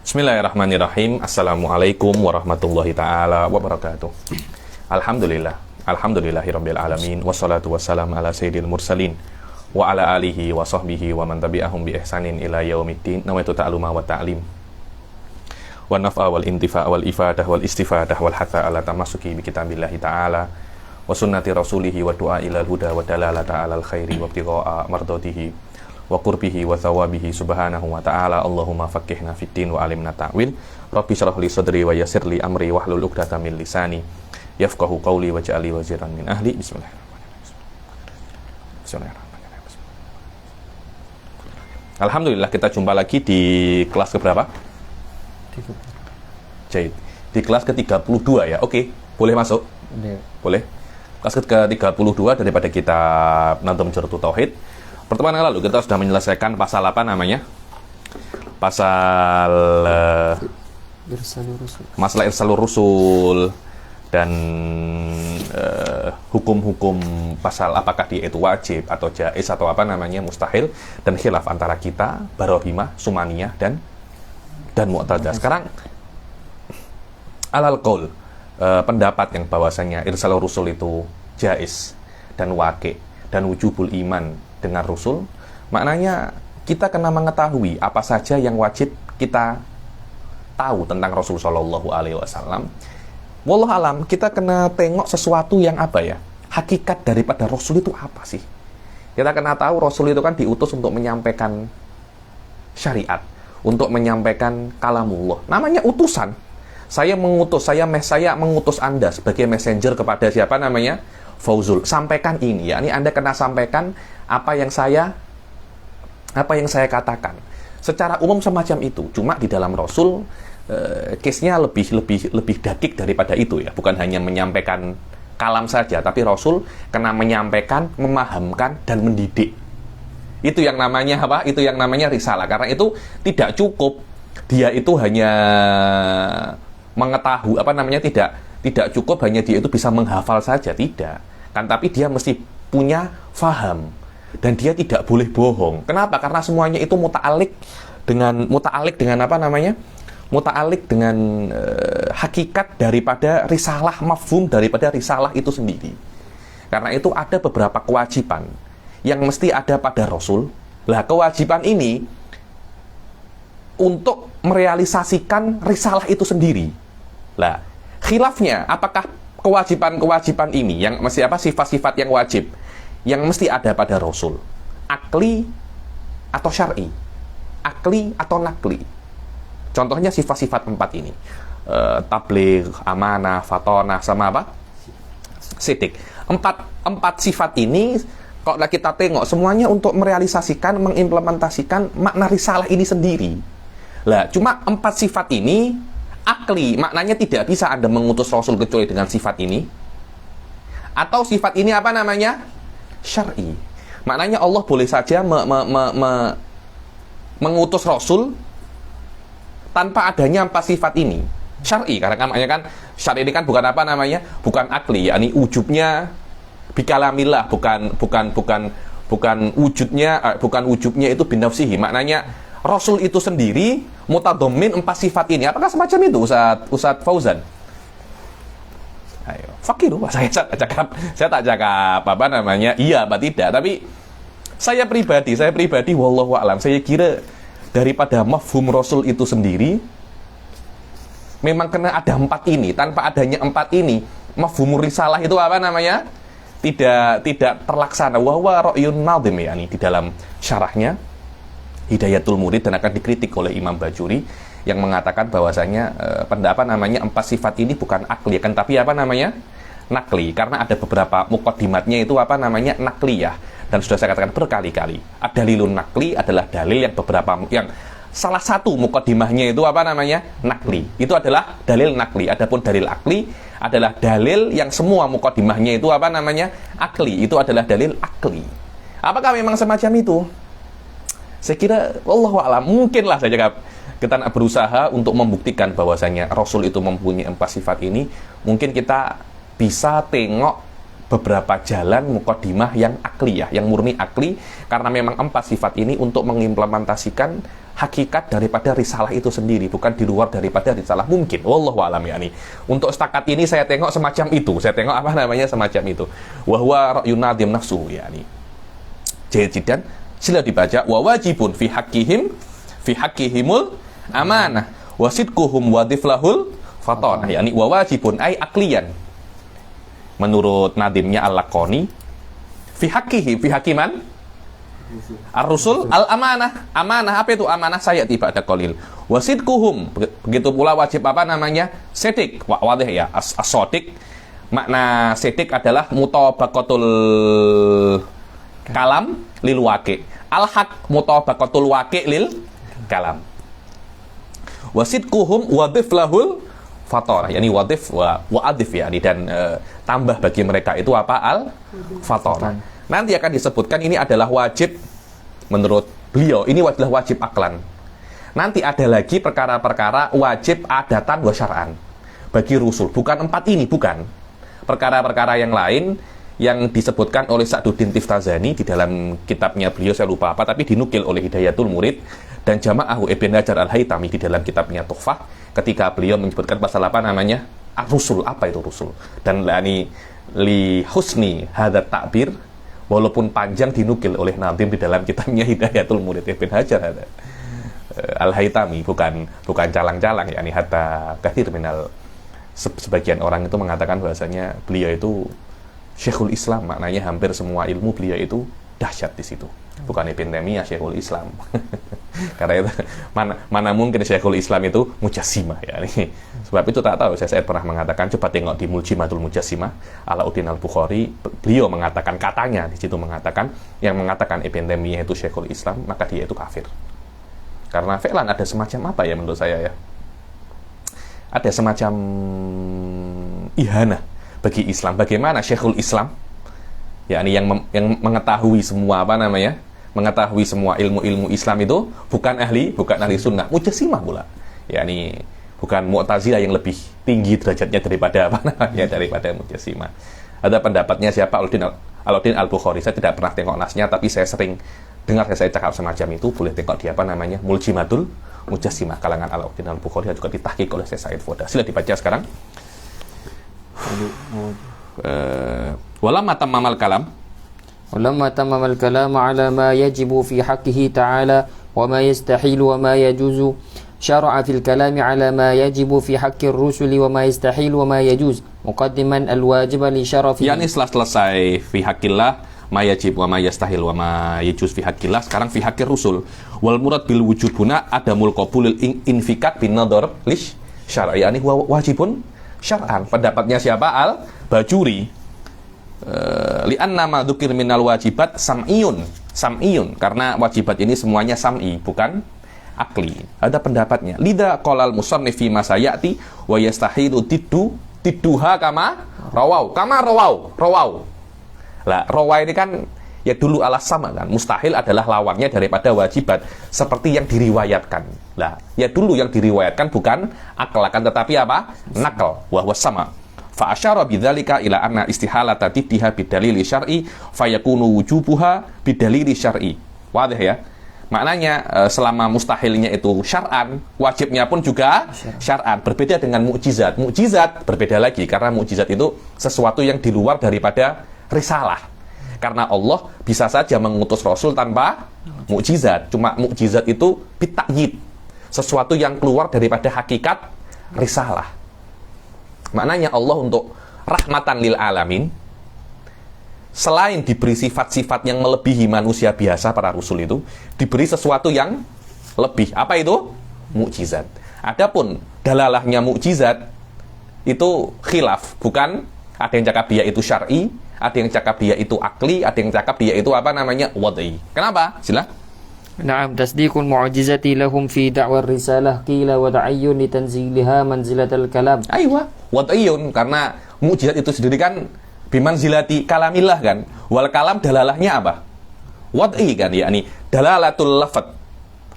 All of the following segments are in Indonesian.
Bismillahirrahmanirrahim. Assalamualaikum warahmatullahi ta'ala wabarakatuh. Alhamdulillah. Alhamdulillahirabbil alamin. Wassalatu wassalamu ala sayyidil mursalin wa ala alihi wa sahbihi wa man tabi'ahum bi ihsanin ila yaumiddin. Nawaitu ta'aluma wa ta'lim wa naf'a wal intifa' wal ifadah wal istifadah wal hatha ala tamasuki bi kitabillahi ta'ala wa sunnati rasulihi wa du'a ilal huda wa dalalata alal khairi wa ibtigha'a mardatihi wa qurbihi wa thawabihi subhanahu wa ta'ala. Allahumma faqihna fiddin wa alimna ta'wil. Rabbi syrah li sadri wa yassir li amri wahlul 'uqdatam min lisani yafqahu qawli waj'alni waziran min ahli. Bismillahirrahmanirrahim. Alhamdulillah, kita jumpa lagi di kelas keberapa? Jahit. Di kelas ke-32 ya. Oke, boleh masuk? Boleh. Kelas ke-32 daripada kitab Nadhum Jarhut Tauhid. Pertemuan yang lalu kita sudah menyelesaikan pasal apa namanya? Pasal masalah irsalur rusul dan hukum-hukum pasal apakah dia itu wajib atau jaiz atau apa namanya mustahil, dan khilaf antara kita, Barohimah, Sumaniyah dan Mu'tazilah. Sekarang alal qaul, pendapat yang bahwasanya irsalur rusul itu jaiz dan waqi' dan wujubul iman dengan Rasul, maknanya kita kena mengetahui apa saja yang wajib kita tahu tentang Rasul Shallallahu Alaihi Wasallam. Wallahu alam, kita kena tengok sesuatu yang apa ya, hakikat daripada Rasul itu apa sih? Kita kena tahu Rasul itu kan diutus untuk menyampaikan syariat, untuk menyampaikan kalamullah. Namanya utusan. Saya mengutus Anda sebagai messenger kepada siapa namanya? Fauzul. Sampaikan ini, ya. Ini Anda kena sampaikan apa yang saya katakan. Secara umum semacam itu. Cuma di dalam Rasul case-nya lebih dakik daripada itu ya. Bukan hanya menyampaikan kalam saja, tapi Rasul kena menyampaikan, memahamkan dan mendidik. Itu yang namanya apa? Itu yang namanya risalah. Karena itu tidak cukup dia itu hanya mengetahui apa namanya, tidak cukup hanya dia itu bisa menghafal saja, tidak kan, tapi dia mesti punya faham. Dan dia tidak boleh bohong. Kenapa? Karena semuanya itu muta'alik dengan apa namanya? Muta'alik dengan hakikat daripada risalah, mafhum daripada risalah itu sendiri. Karena itu ada beberapa kewajiban yang mesti ada pada Rasul. Lah, kewajiban ini untuk merealisasikan risalah itu sendiri. Lah, khilafnya apakah kewajiban-kewajiban ini yang mesti apa, sifat-sifat yang wajib yang mesti ada pada Rasul, akli atau syar'i, akli atau nakli. Contohnya sifat-sifat 4 ini, tabligh, amanah, fatonah, sama apa? Sidik. Empat sifat ini kalau kita tengok semuanya untuk merealisasikan, mengimplementasikan makna risalah ini sendiri. Lah, cuma 4 sifat ini akli, maknanya tidak bisa Anda mengutus Rasul kecuali dengan sifat ini. Atau sifat ini apa namanya? Syar'i. Maknanya Allah boleh saja mengutus Rasul tanpa adanya 4 sifat ini. Syar'i, karena maknanya kan syar'i ini kan bukan apa namanya? Bukan akli, yakni wujubnya bikalamillah, bukan wujudnya itu binafsihi. Maknanya Rasul itu sendiri mutadhammin 4 sifat ini. Apakah semacam itu Ustaz Fauzan? Ayo, fakir, saya tak cakap apa namanya iya apa tidak, tapi saya pribadi wallahu a'lam, saya kira daripada mafhum Rasul itu sendiri memang kena ada 4 ini. Tanpa adanya 4 ini, mafhum risalah itu apa namanya? Tidak terlaksana. Wa huwa ra'yun nadhim, ya, ini di dalam syarahnya Hidayatul Murid, dan akan dikritik oleh Imam Bajuri yang mengatakan bahwasanya pendapat namanya 4 sifat ini bukan akli kan, tapi apa namanya? Nakli. Karena ada beberapa mukaddimatnya itu apa namanya? Nakliyah. Dan sudah saya katakan berkali-kali, ad-dalilun nakli adalah dalil yang salah satu mukaddimahnya itu apa namanya? Nakli. Itu adalah dalil nakli. Adapun dalil akli adalah dalil yang semua mukaddimahnya itu apa namanya? Akli. Itu adalah dalil akli. Apakah memang semacam itu? Saya kira wallahu a'lam, mungkinlah saja kita nak berusaha untuk membuktikan bahwasanya Rasul itu mempunyai 4 sifat ini. Mungkin kita bisa tengok beberapa jalan muqaddimah yang akliyah, yang murni akli, karena memang 4 sifat ini untuk mengimplementasikan hakikat daripada risalah itu sendiri, bukan di luar daripada risalah mungkin. Wallahu a'lam yani. Untuk setakat ini saya tengok semacam itu. Saya tengok apa namanya semacam itu. Wa huwa ra'yun nadim nafsuhu yani. Jadi sila dibaca wa wajibun fi haqqihimul amanah wa sidquhum wa dhiflahul fatanah yani wa wajibun ay akliyan. Menurut nadimnya Al-Laqani fi hakiman ar-rusul al-amanah. Amanah apa itu amanah? Saya tiba ada qalil. Wasidquhum, begitu pula wajib apa namanya? Sedik. Wadih ya, as-sadiq. Makna sedik adalah mutabaqatul kalam lil waqi'. Al-haq mutabaqatul waqi' lil kalam. Wasidquhum wadif lahul fatorah, yani wadif wa adif ya, dan tambah bagi mereka itu apa? Al-fatorah. Nanti akan disebutkan ini adalah wajib menurut beliau, ini adalah wajib aklan. Nanti ada lagi perkara-perkara wajib adatan wa syar'an bagi rusul. Bukan 4 ini, bukan. Perkara-perkara yang lain yang disebutkan oleh Sa'duddin Tiftazani di dalam kitabnya beliau, saya lupa apa, tapi dinukil oleh Hidayatul Murid dan Jama'ahu Ibn Hajar Al-Haytami di dalam kitabnya Tuhfah, ketika beliau menyebutkan pasal apa namanya? Ar-rusul. Apa itu rusul? Dan li husni hadat takbir, walaupun panjang dinukil oleh Nadim di dalam kitabnya Hidayatul Murid Ibn Hajar Al-Haytami, bukan calang-calang yakni hatta kathir minal, sebagian orang itu mengatakan bahasanya beliau itu Syekhul Islam, maknanya hampir semua ilmu beliau itu dahsyat di situ. Bukan Ibn Taimiyah Syekhul Islam. Karena itu mana mungkin Syekhul Islam itu mujassimah ya. Sebab itu tak tahu, saya pernah mengatakan, coba tengok di Muljimatul Mujassimah Alauddin Al-Bukhari, beliau mengatakan, katanya di situ mengatakan, yang mengatakan Ibn Taimiyah itu Syekhul Islam, maka dia itu kafir. Karena fi'lan ada semacam apa ya menurut saya ya? Ada semacam ihanah bagi Islam. Bagaimana Syekhul Islam, yakni yang mengetahui semua apa namanya, mengetahui semua ilmu-ilmu Islam itu bukan ahli sunnah, mujassimah pula, yakni bukan Mu'tazilah yang lebih tinggi derajatnya daripada apa namanya, daripada mujassimah. Ada pendapatnya siapa? Alauddin Al-Bukhari. Saya tidak pernah tengok nasnya, tapi saya sering dengar saya cakap semacam itu. Boleh tengok di apa namanya, Muljimatul Mujassimah kalangan Alauddin Al-Bukhari, juga ditahqiq oleh Syekh Said Foda. Sila dibaca sekarang. Walamma tammamal kalam ala ma yajibu fi haqqihi ta'ala wa ma yastahilu wa ma yajuzu syara'a fil kalami ala ma yajibu fi haqqir rusuli wa ma yastahilu wa ma yajuz muqaddiman al-wajiba li syarafi. Yani setelah selesai fi haqqillah ma yajib wa ma yastahil wa ma yajuz fi haqqillah, sekarang fi haqqir rusul. Wal murad bil wujubuna adamul qabulil infikat bin nadhar lish syar'i, yani wajibun syar'an. Pendapatnya siapa? Al-Bajuri. Li'anna ma dzukir minal wajibat sam'iyun, karena wajibat ini semuanya sam'i, bukan akli. Ada pendapatnya. Lidha qolal musannif fi ma sayati wa yastahilu tidduha kama rawau. Lah, rawa ini kan ya dulu alas sama kan. Mustahil adalah lawannya daripada wajibat, seperti yang diriwayatkan. Lah, ya dulu yang diriwayatkan bukan akal, akan tetapi apa? Nakal, wa huwa sama. Fa asyara bidzalika ila anna istihalata tiddiha bidalili syar'i fayakunu wujubuha bidalili syar'i. Wadih ya. Maknanya selama mustahilnya itu syar'an, wajibnya pun juga syar'an. Berbeda dengan mukjizat. Mukjizat berbeda lagi, karena mukjizat itu sesuatu yang di luar daripada risalah. Karena Allah bisa saja mengutus Rasul tanpa mukjizat. Cuma mukjizat itu bitakyid, sesuatu yang keluar daripada hakikat risalah. Maknanya Allah untuk rahmatan lil alamin, selain diberi sifat-sifat yang melebihi manusia biasa, para rasul itu diberi sesuatu yang lebih. Apa itu? Mukjizat. Adapun dalalahnya mukjizat itu khilaf, bukan ada yang cakap dia itu syar'i, ada yang cakap dia itu akli, ada yang cakap dia itu apa namanya, wad'i. Kenapa? Sila. Na'am, tasdiqul mu'jizati lahum fi da'war risalah qila wa ta'ayyun li tanziliha manzilatal kalam. Aywa, wad'iyun, karena mukjizat itu sendiri kan bimanzilati kalamillah kan. Wal kalam dalalahnya apa? Wad'i kan, yakni dalalatul lafad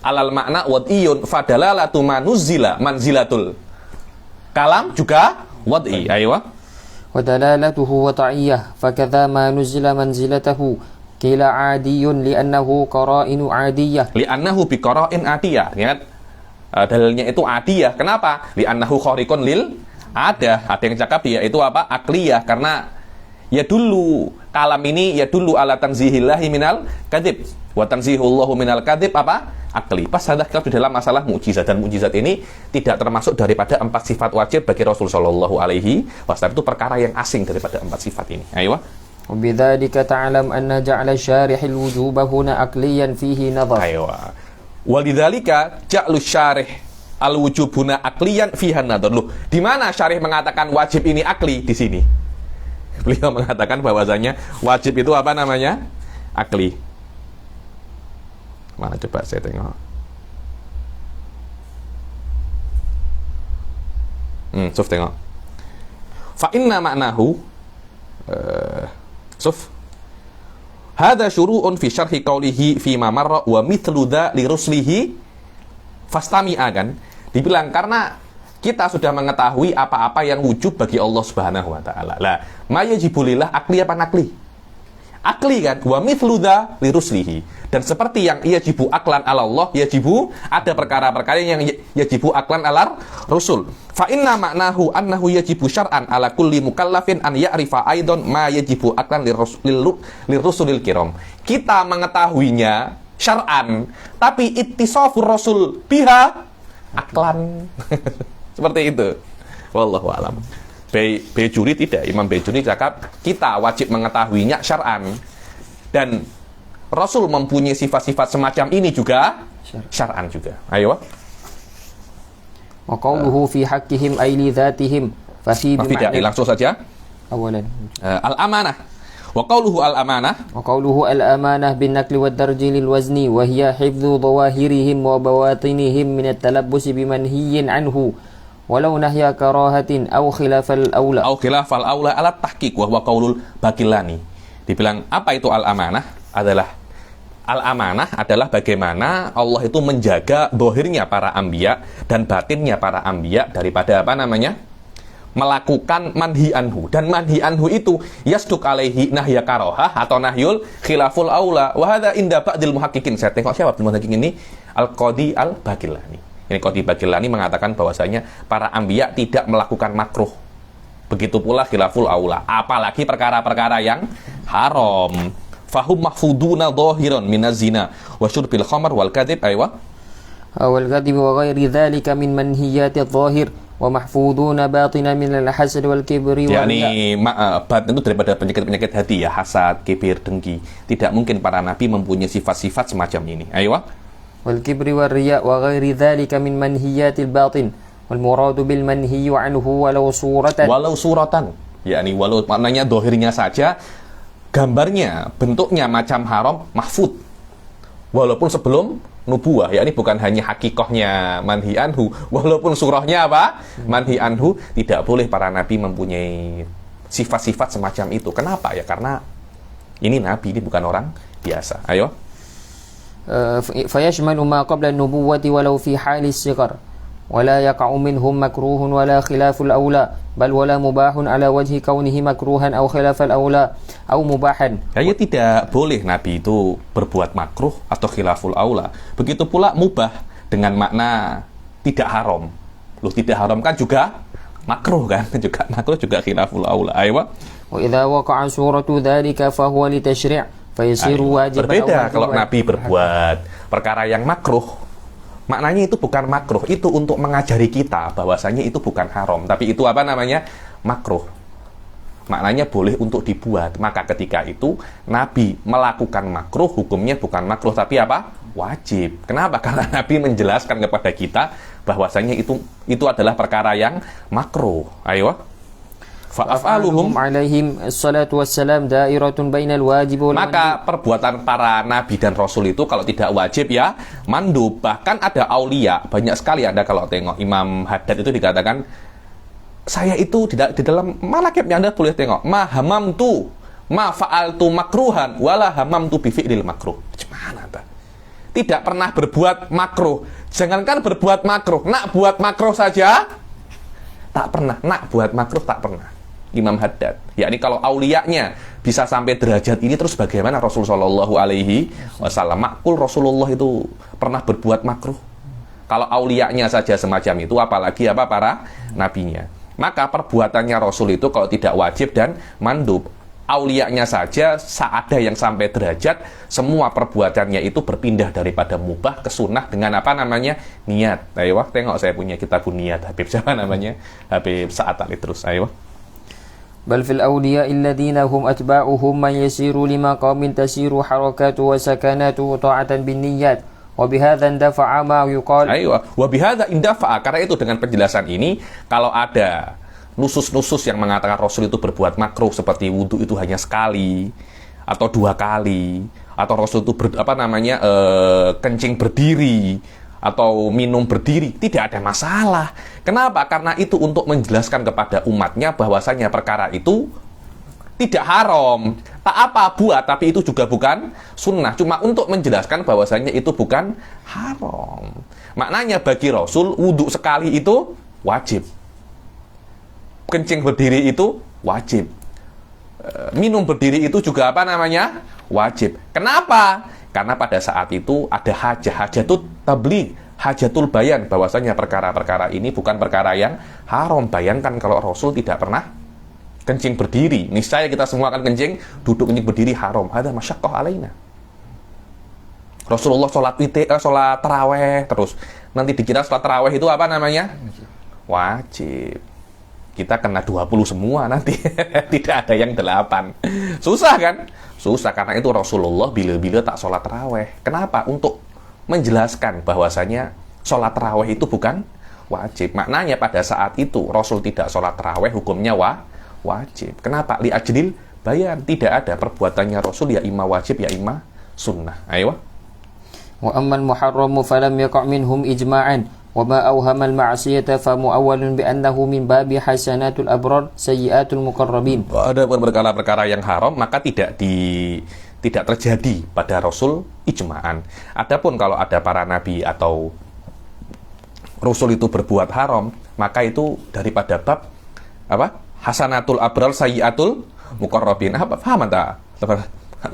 alal makna wad'iyun, fa dalalatu manuzila manzilatul kalam juga wad'i. Aywa. ودلالته وضعية فكذا ما نزل منزلته قيل عادي لأنه قرائن عادية Li'annahu biqara'in adiyah. Ingat, dalilnya itu adiyah. Kenapa? Li'annahu khariqun lil ada yang cakap ya itu apa? Akliyah. Karena ya dulu kalam ini ya dulu ala tanzihillahi minal kadzib wa tanzihullahu minal kadzib apa? Akli. Pas ada khilaf di dalam masalah mukjizat, dan mukjizat ini tidak termasuk daripada 4 sifat wajib bagi Rasul sallallahu alaihi wasallam. Itu perkara yang asing daripada 4 sifat ini. Ayo. وبذلك تعلم أن جعل الشارح الوجوب هنا عقليا فيه نظر. Ayo. Walidzalika ja'lu syarih al-wujubuna akliyan fiha nadhar. Loh, di mana syarih mengatakan wajib ini akli di sini? Beliau mengatakan bahwasanya wajib itu apa namanya? Akli. Mana coba saya tengok. Suf tengok. Fa inna ma'nahu Suf. Hadza syuru'un fi syarhi qawlihi fi ma marra wa mithlu dha li ruslihi fastami'a, kan? Dibilang karena kita sudah mengetahui apa-apa yang wujub bagi Allah Subhanahu wa taala. Lah, ma yajibu lillah akli apa nakli? Akli, kan? Wa mithlu dha li ruslihi. Dan seperti yang yajibu aklan ala Allah, yajibu ada perkara-perkara yang yajibu aklan ala Rasul. Fa inna ma'nahu annahu yajibu syar'an ala kulli mukallafin an ya'rifa aidan ma yajibu aklan lirrusulil kiram. Kita mengetahuinya syar'an, tapi ittisafur Rasul biha aklan. Seperti itu. Wallahu a'lam. Bejuri tidak, Imam Bejuri cakap kita wajib mengetahuinya syar'an, dan Rasul mempunyai sifat-sifat semacam ini juga syar'an juga. Ayo. Wa qawluhu fi haqqihim ay li dzatihim fa fi Tidak, langsung saja. Awalan. Al-amanah. Wa qawluhu al-amanah. Wa qawluhu al-amanah bin nakli wad darji lil wazni wa hiya hifdhu dhawahirihim wa bawatinihim min at-talabbus bimanhiyyin anhu walau nahya karahatin aw khilafal aula. Aw khilafal aula ala tahqiq wa huwa qaulul Baqillani. Dibilang apa itu al-amanah? Al-amanah adalah bagaimana Allah itu menjaga dohirnya para anbiya dan batinnya para anbiya daripada apa namanya? Melakukan manhi anhu. Dan manhi anhu itu yasduk alaihi nahya karohah atau nahyul khilaful aula. Wa hadza inda ba'dil muhaqqiqin. Saya tengok siapa Abdul Muhaqqiq ini? Al-Qadi al-Baqillani. Ini Qadi Baqillani mengatakan bahwasanya para anbiya tidak melakukan makruh. Begitu pula khilaful aula, apalagi perkara-perkara yang haram. Fahum mahfuduna dhahiran minaz zina wa syurbil khamr wal kadhib. Aywa. Wal kadhib wa ghairi dzalika min manhiyati adh-dhahir wa mahfuduna batinan min al-hasad wal kibri wa yakni batin itu daripada penyakit-penyakit hati ya, hasad, kibir, dengki. Tidak mungkin para nabi mempunyai sifat-sifat semacam ini. Aywa. wal kibri wal riya wa ghairi dzalika min manhiyatil batin wal muradu bil manhi anhu walau suratan yakni walau maknanya dohirnya saja, gambarnya, bentuknya macam haram, mahfud walaupun sebelum nubuah, yakni bukan hanya hakikohnya manhi anhu, walaupun surahnya apa? Manhi anhu. Tidak boleh para nabi mempunyai sifat-sifat semacam itu. Kenapa? Ya karena ini nabi, ini bukan orang biasa. Ayo. Fayashmalu ma qabla an-nubuwwati walau fi halis sighar ولا يقع منهم مكروه ولا خلاف الأولى بل ولا مباح على وجه كونه مكروها أو خلاف الأولى أو مباحا. Ya tidak boleh Nabi itu berbuat makruh atau khilaful aula. Begitu pula mubah dengan makna tidak haram. Loh, tidak haram kan juga makruh kan? Juga makruh juga khilaful aula. Ayo. وإذا وقع صورة ذلك فهو لتشريع فيصير واجبا. Berbeda kalau Nabi berbuat perkara yang makruh. Maknanya itu bukan makruh, itu untuk mengajari kita bahwasanya itu bukan haram, tapi itu apa namanya? Makruh. Maknanya boleh untuk dibuat. Maka ketika itu Nabi melakukan makruh, hukumnya bukan makruh tapi apa? Wajib. Kenapa? Karena Nabi menjelaskan kepada kita bahwasanya itu adalah perkara yang makruh. Ayo. Fa'afaluhum alaihim assalatu wassalam dairatun bainal wajib wal maka perbuatan para nabi dan rasul itu kalau tidak wajib ya mandub. Bahkan ada aulia banyak sekali. Anda kalau tengok Imam Haddad itu dikatakan, saya itu di dalam manaqibnya Anda boleh tengok ma hamamtu ma fa'altu makruhan wala hamamtu bi fi'lil makruh. Gimana ta? Tidak pernah berbuat makruh. Jangankan berbuat makruh, nak buat makruh saja tak pernah. Nak buat makruh tak pernah. Imam Haddad. Yakni kalau auliyanya bisa sampai derajat ini, terus bagaimana Rasul Shallallahu Alaihi Wasallam? Makul Rasulullah itu pernah berbuat makruh. Kalau auliyanya saja semacam itu, apalagi para nabinya. Maka perbuatannya Rasul itu kalau tidak wajib dan mandub. Auliyanya saja ada yang sampai derajat, semua perbuatannya itu berpindah daripada mubah ke sunnah dengan niat. Ayo, tengok saya punya kitabun niat. Habib siapa namanya? Habib Sa'ad Ali terus. Ayo. بل في الأولياء الذين هم أتباعهم من يسير لمقام تسير حركاته وسكناته طاعة بالنيات وبهذا اندفع ما يقال. Ayo, wabihadza indafa. Karena itu dengan penjelasan ini, kalau ada nusus-nusus yang mengatakan Rasul itu berbuat makruh seperti wudhu itu hanya sekali atau 2 kali, atau Rasul itu kencing berdiri atau minum berdiri, tidak ada masalah. Kenapa? Karena itu untuk menjelaskan kepada umatnya bahwasanya perkara itu tidak haram. Tak apa buat, tapi itu juga bukan sunnah. Cuma untuk menjelaskan bahwasanya itu bukan haram. Maknanya bagi Rasul, wudhu sekali itu wajib. Kencing berdiri itu wajib. Minum berdiri itu juga wajib. Kenapa? Karena pada saat itu ada hajatul tabligh, hajatul bayan, bahwasanya perkara-perkara ini bukan perkara yang haram. Bayangkan kalau Rasul tidak pernah kencing berdiri. Niscaya kita semua akan duduk kencing berdiri haram. Ada masyaqqah alaina. Rasulullah sholat taraweh, terus nanti dikira sholat taraweh itu wajib. Kita kena 20 semua nanti. Tidak ada yang 8. Susah kan? Susah, karena itu Rasulullah bila-bila tak sholat taraweh. Kenapa? Untuk menjelaskan bahwasanya sholat taraweh itu bukan wajib. Maknanya pada saat itu Rasul tidak sholat taraweh, hukumnya wajib. Kenapa? Li ajlil bayan. Tidak ada perbuatannya Rasul ya imma wajib ya imma sunnah. Ayo. Wa ammal muharramu falam yaqa' minhum ijma'an wa ma awhama al-ma'siyata fa mu'awwalun bi annahu min babi hasanatul abrar sayyi'atul muqarrabin. Ada perkara-perkara yang haram maka tidak terjadi pada Rasul ijma'an. Adapun kalau ada para nabi atau Rasul itu berbuat haram, maka itu daripada bab hasanatul abrar sayyi'atul muqarrabin. Paham tak?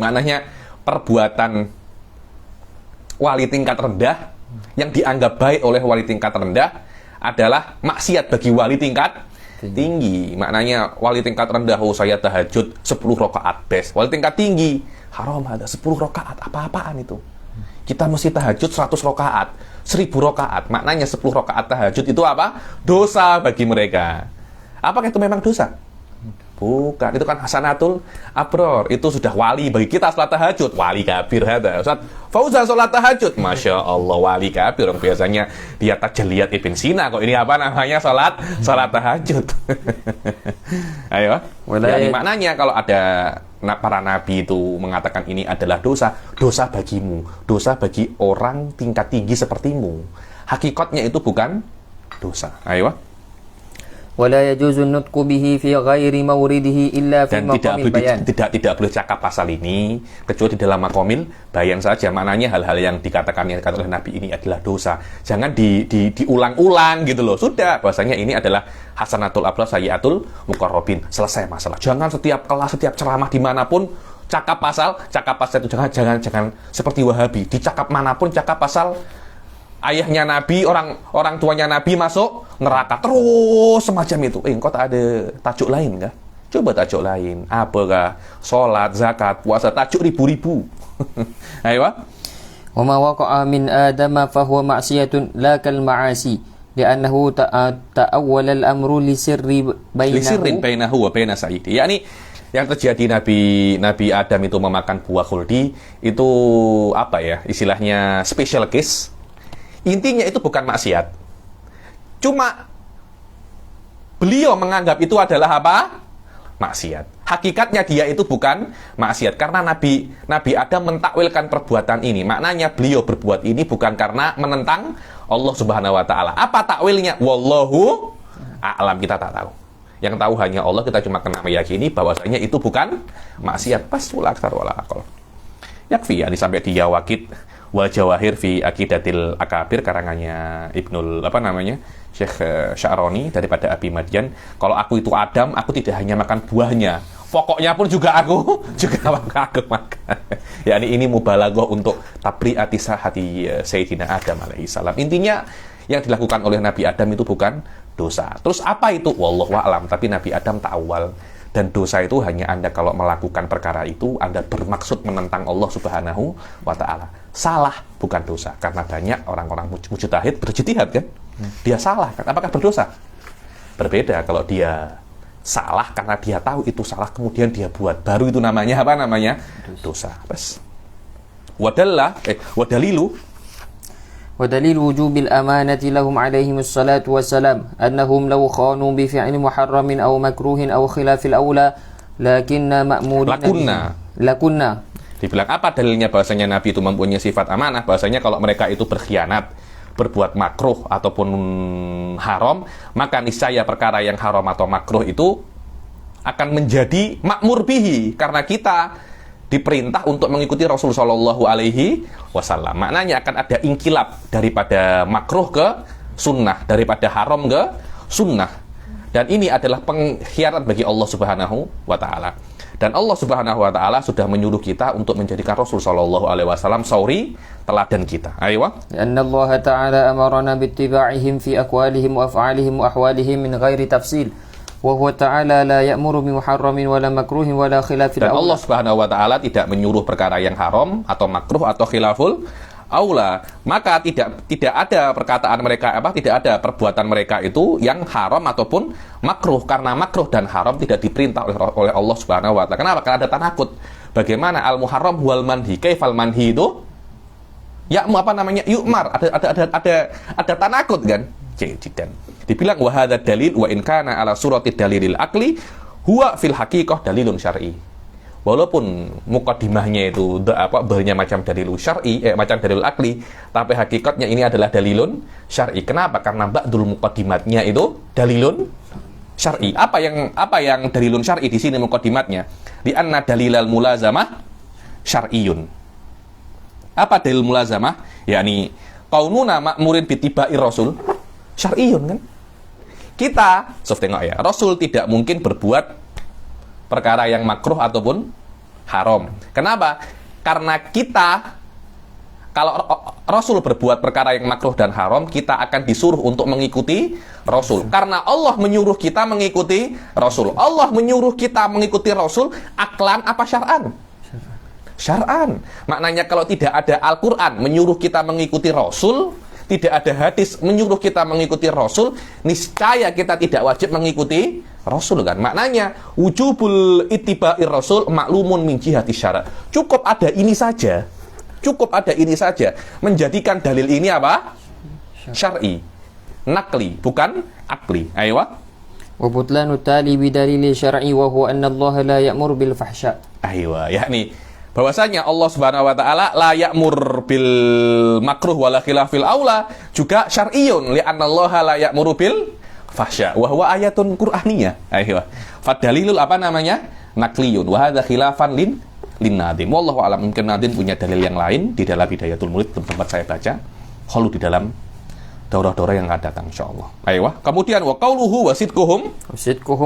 Maknanya perbuatan wali tingkat rendah yang dianggap baik oleh wali tingkat rendah adalah maksiat bagi wali tingkat tinggi. Maknanya wali tingkat rendah, saya tahajud 10 rakaat best. Wali tingkat tinggi, haram ada 10 rakaat, apa-apaan itu. Kita mesti tahajud 100 rakaat, 1000 rakaat. Maknanya 10 rakaat tahajud itu dosa bagi mereka. Apakah itu memang dosa? Bukan, itu kan hasanatul abror. Itu sudah wali bagi kita sholat tahajud. Wali kafir ada. Ustaz Fauzan sholat tahajud, Masya Allah, wali kafir. Biasanya dia tajalliyat Ibn Sina. Kok ini sholat tahajud. Ayo. Jadi maknanya kalau ada para nabi itu mengatakan ini adalah dosa, dosa bagimu, dosa bagi orang tingkat tinggi sepertimu. Hakikatnya itu bukan dosa. Ayo. ولا يجوز النطق به في غير مورده إلا في مقام البيان. Tidak boleh cakap pasal ini kecuali di dalam maqamil bayan saja. Maknanya hal-hal yang dikatakan oleh Nabi ini adalah dosa. Jangan diulang-ulang gitu loh. Sudah, bahwasanya ini adalah hasanatul abrar sayyiatul muqarrabin. Selesai masalah. Jangan setiap kelas, setiap ceramah dimanapun cakap pasal itu jangan seperti Wahabi. Dicakap manapun cakap pasal ayahnya Nabi, orang tuanya Nabi masuk neraka terus semacam itu. Engkau tak ada tajuk lain kah? Coba tajuk lain. Apakah? Salat, zakat, puasa, tajuk ribu-ribu. Ayo. Wa ma waqa'a min Adam fa huwa ma'siyatun la kal ma'asi li'annahu ta'awwala al-amru li sirri bainahu wa baina sayyidi. Yakni yang terjadi Nabi Adam itu memakan buah khuldi itu istilahnya special case. Intinya itu bukan maksiat. Cuma beliau menganggap itu adalah maksiat. Hakikatnya dia itu bukan maksiat karena Nabi Adam mentakwilkan perbuatan ini. Maknanya beliau berbuat ini bukan karena menentang Allah Subhanahu wa taala. Apa takwilnya? Wallahu a'lam, kita tak tahu. Yang tahu hanya Allah, kita cuma kena meyakini bahwasanya itu bukan maksiat. Pas wala aktsar wala aqal. Yakfi sampai dia wakid wal Jawahir fi Aqidatil Akabir karangannya Ibnul Syekh Sya'roni daripada Abi Madian. Kalau aku itu Adam, aku tidak hanya makan buahnya, pokoknya pun juga aku makan. Ya, ini mubalaghah untuk tabri'ati sahati Sayyidina Adam alaihissalam. Intinya yang dilakukan oleh Nabi Adam itu bukan dosa. Terus apa itu? Wallahu a'lam. Tapi Nabi Adam ta'awwal. Dan dosa itu hanya Anda kalau melakukan perkara itu Anda bermaksud menentang Allah Subhanahu wa ta'ala. Salah, bukan dosa. Karena banyak orang-orang mujtahid berjtihad kan? Dia salah kan? Apakah berdosa? Berbeda kalau dia salah karena dia tahu itu salah kemudian dia buat. Baru itu namanya apa namanya? Dosa. Bas. Wadalilu ودليل وجوب الأمانة لهم عليهم الصلاة والسلام أنهم لو خانوا بفعل محرم أو مكروه أو خلاف الأولى لكن مأمورين لكنا. Dibilang apa dalilnya bahasanya Nabi itu mempunyai sifat amanah? Bahasanya kalau mereka itu berkhianat, berbuat makruh ataupun haram, maka niscaya perkara yang haram atau makruh itu akan menjadi makmur bihi karena kita diperintah untuk mengikuti Rasul Shallallahu Alaihi Wasallam. Maknanya akan ada inkilab daripada makruh ke sunnah, daripada haram ke sunnah. Dan ini adalah pengkhianat bagi Allah Subhanahu Wa Taala. Dan Allah Subhanahu Wa Taala sudah menyuruh kita untuk menjadikan Rasul Shallallahu Alaihi Wasallam teladan kita. Ayo. Anna Allah Taala amarna bittiba'ihim fi aqwalihim wa af'alihim wa ahwalihim min ghairi tafsil. Wa huwa ta'ala la ya'muru bi muharramin wala makruhin wala khilafil aula. Dan Allah Subhanahu wa taala tidak menyuruh perkara yang haram atau makruh atau khilaful aula. Maka tidak ada perkataan mereka tidak ada perbuatan mereka itu yang haram ataupun makruh karena makruh dan haram tidak diperintah oleh Allah Subhanahu wa taala. Kenapa? Karena ada tanakut. Bagaimana al-muharram wal manhi? Kaifal manhi itu? Yu'mar. Ada tanakut kan? Jidan. Dibilang wa hadza dalil wa in kana ala surati dalilil aqli huwa fil haqiqah dalilun syar'i. Walaupun mukaddimahnya itu bahnya macam dalil syar'i, macam dalil akli, tapi hakikatnya ini adalah dalilun syar'i. Kenapa? Karena ba'dul mukaddimatnya itu dalilun syar'i. Apa yang dalilun syar'i di sini mukaddimatnya? Di anna dalilal mulazamah syar'iyun. Apa dalil mulazamah? Yakni qaununa ma'murin bitiba'ir rasul syar'iyun kan? Kita, tengok ya, Rasul tidak mungkin berbuat perkara yang makruh ataupun haram. Kenapa? Karena kita, kalau Rasul berbuat perkara yang makruh dan haram, kita akan disuruh untuk mengikuti Rasul. Karena Allah menyuruh kita mengikuti Rasul. Allah menyuruh kita mengikuti Rasul, aklan apa syar'an? Syar'an. Maknanya kalau tidak ada Al-Quran menyuruh kita mengikuti Rasul, tidak ada hadis menyuruh kita mengikuti Rasul, niscaya kita tidak wajib mengikuti Rasul kan. Maknanya wujubul ittiba'ir Rasul maklumun min jihati syara'. Cukup ada ini saja. Menjadikan dalil ini apa? Syar'i. Nakli, bukan akli. Ayo. Wa butlanu tali bidalil syar'i wa huwa anna Allah la ya'muru bil fahsya. Ayo, yakni bahwasanya Allah Subhanahu wa taala la ya'mur bil makruh wala khilafil aula juga syar'iyyun li anna Allah la ya'muru bil fahsya wa huwa ayatun qur'aniyah. Ayo. Fadalilul nakliyun wa hadza khilafan lin nadim. Wallahu a'lam. Mungkin Nadim punya dalil yang lain di dalam Hidayatul Murid tempat saya baca. Kalau di dalam daurah-daurah yang akan datang insyaallah. Ayo. Kemudian wa qauluhu wa sidquhum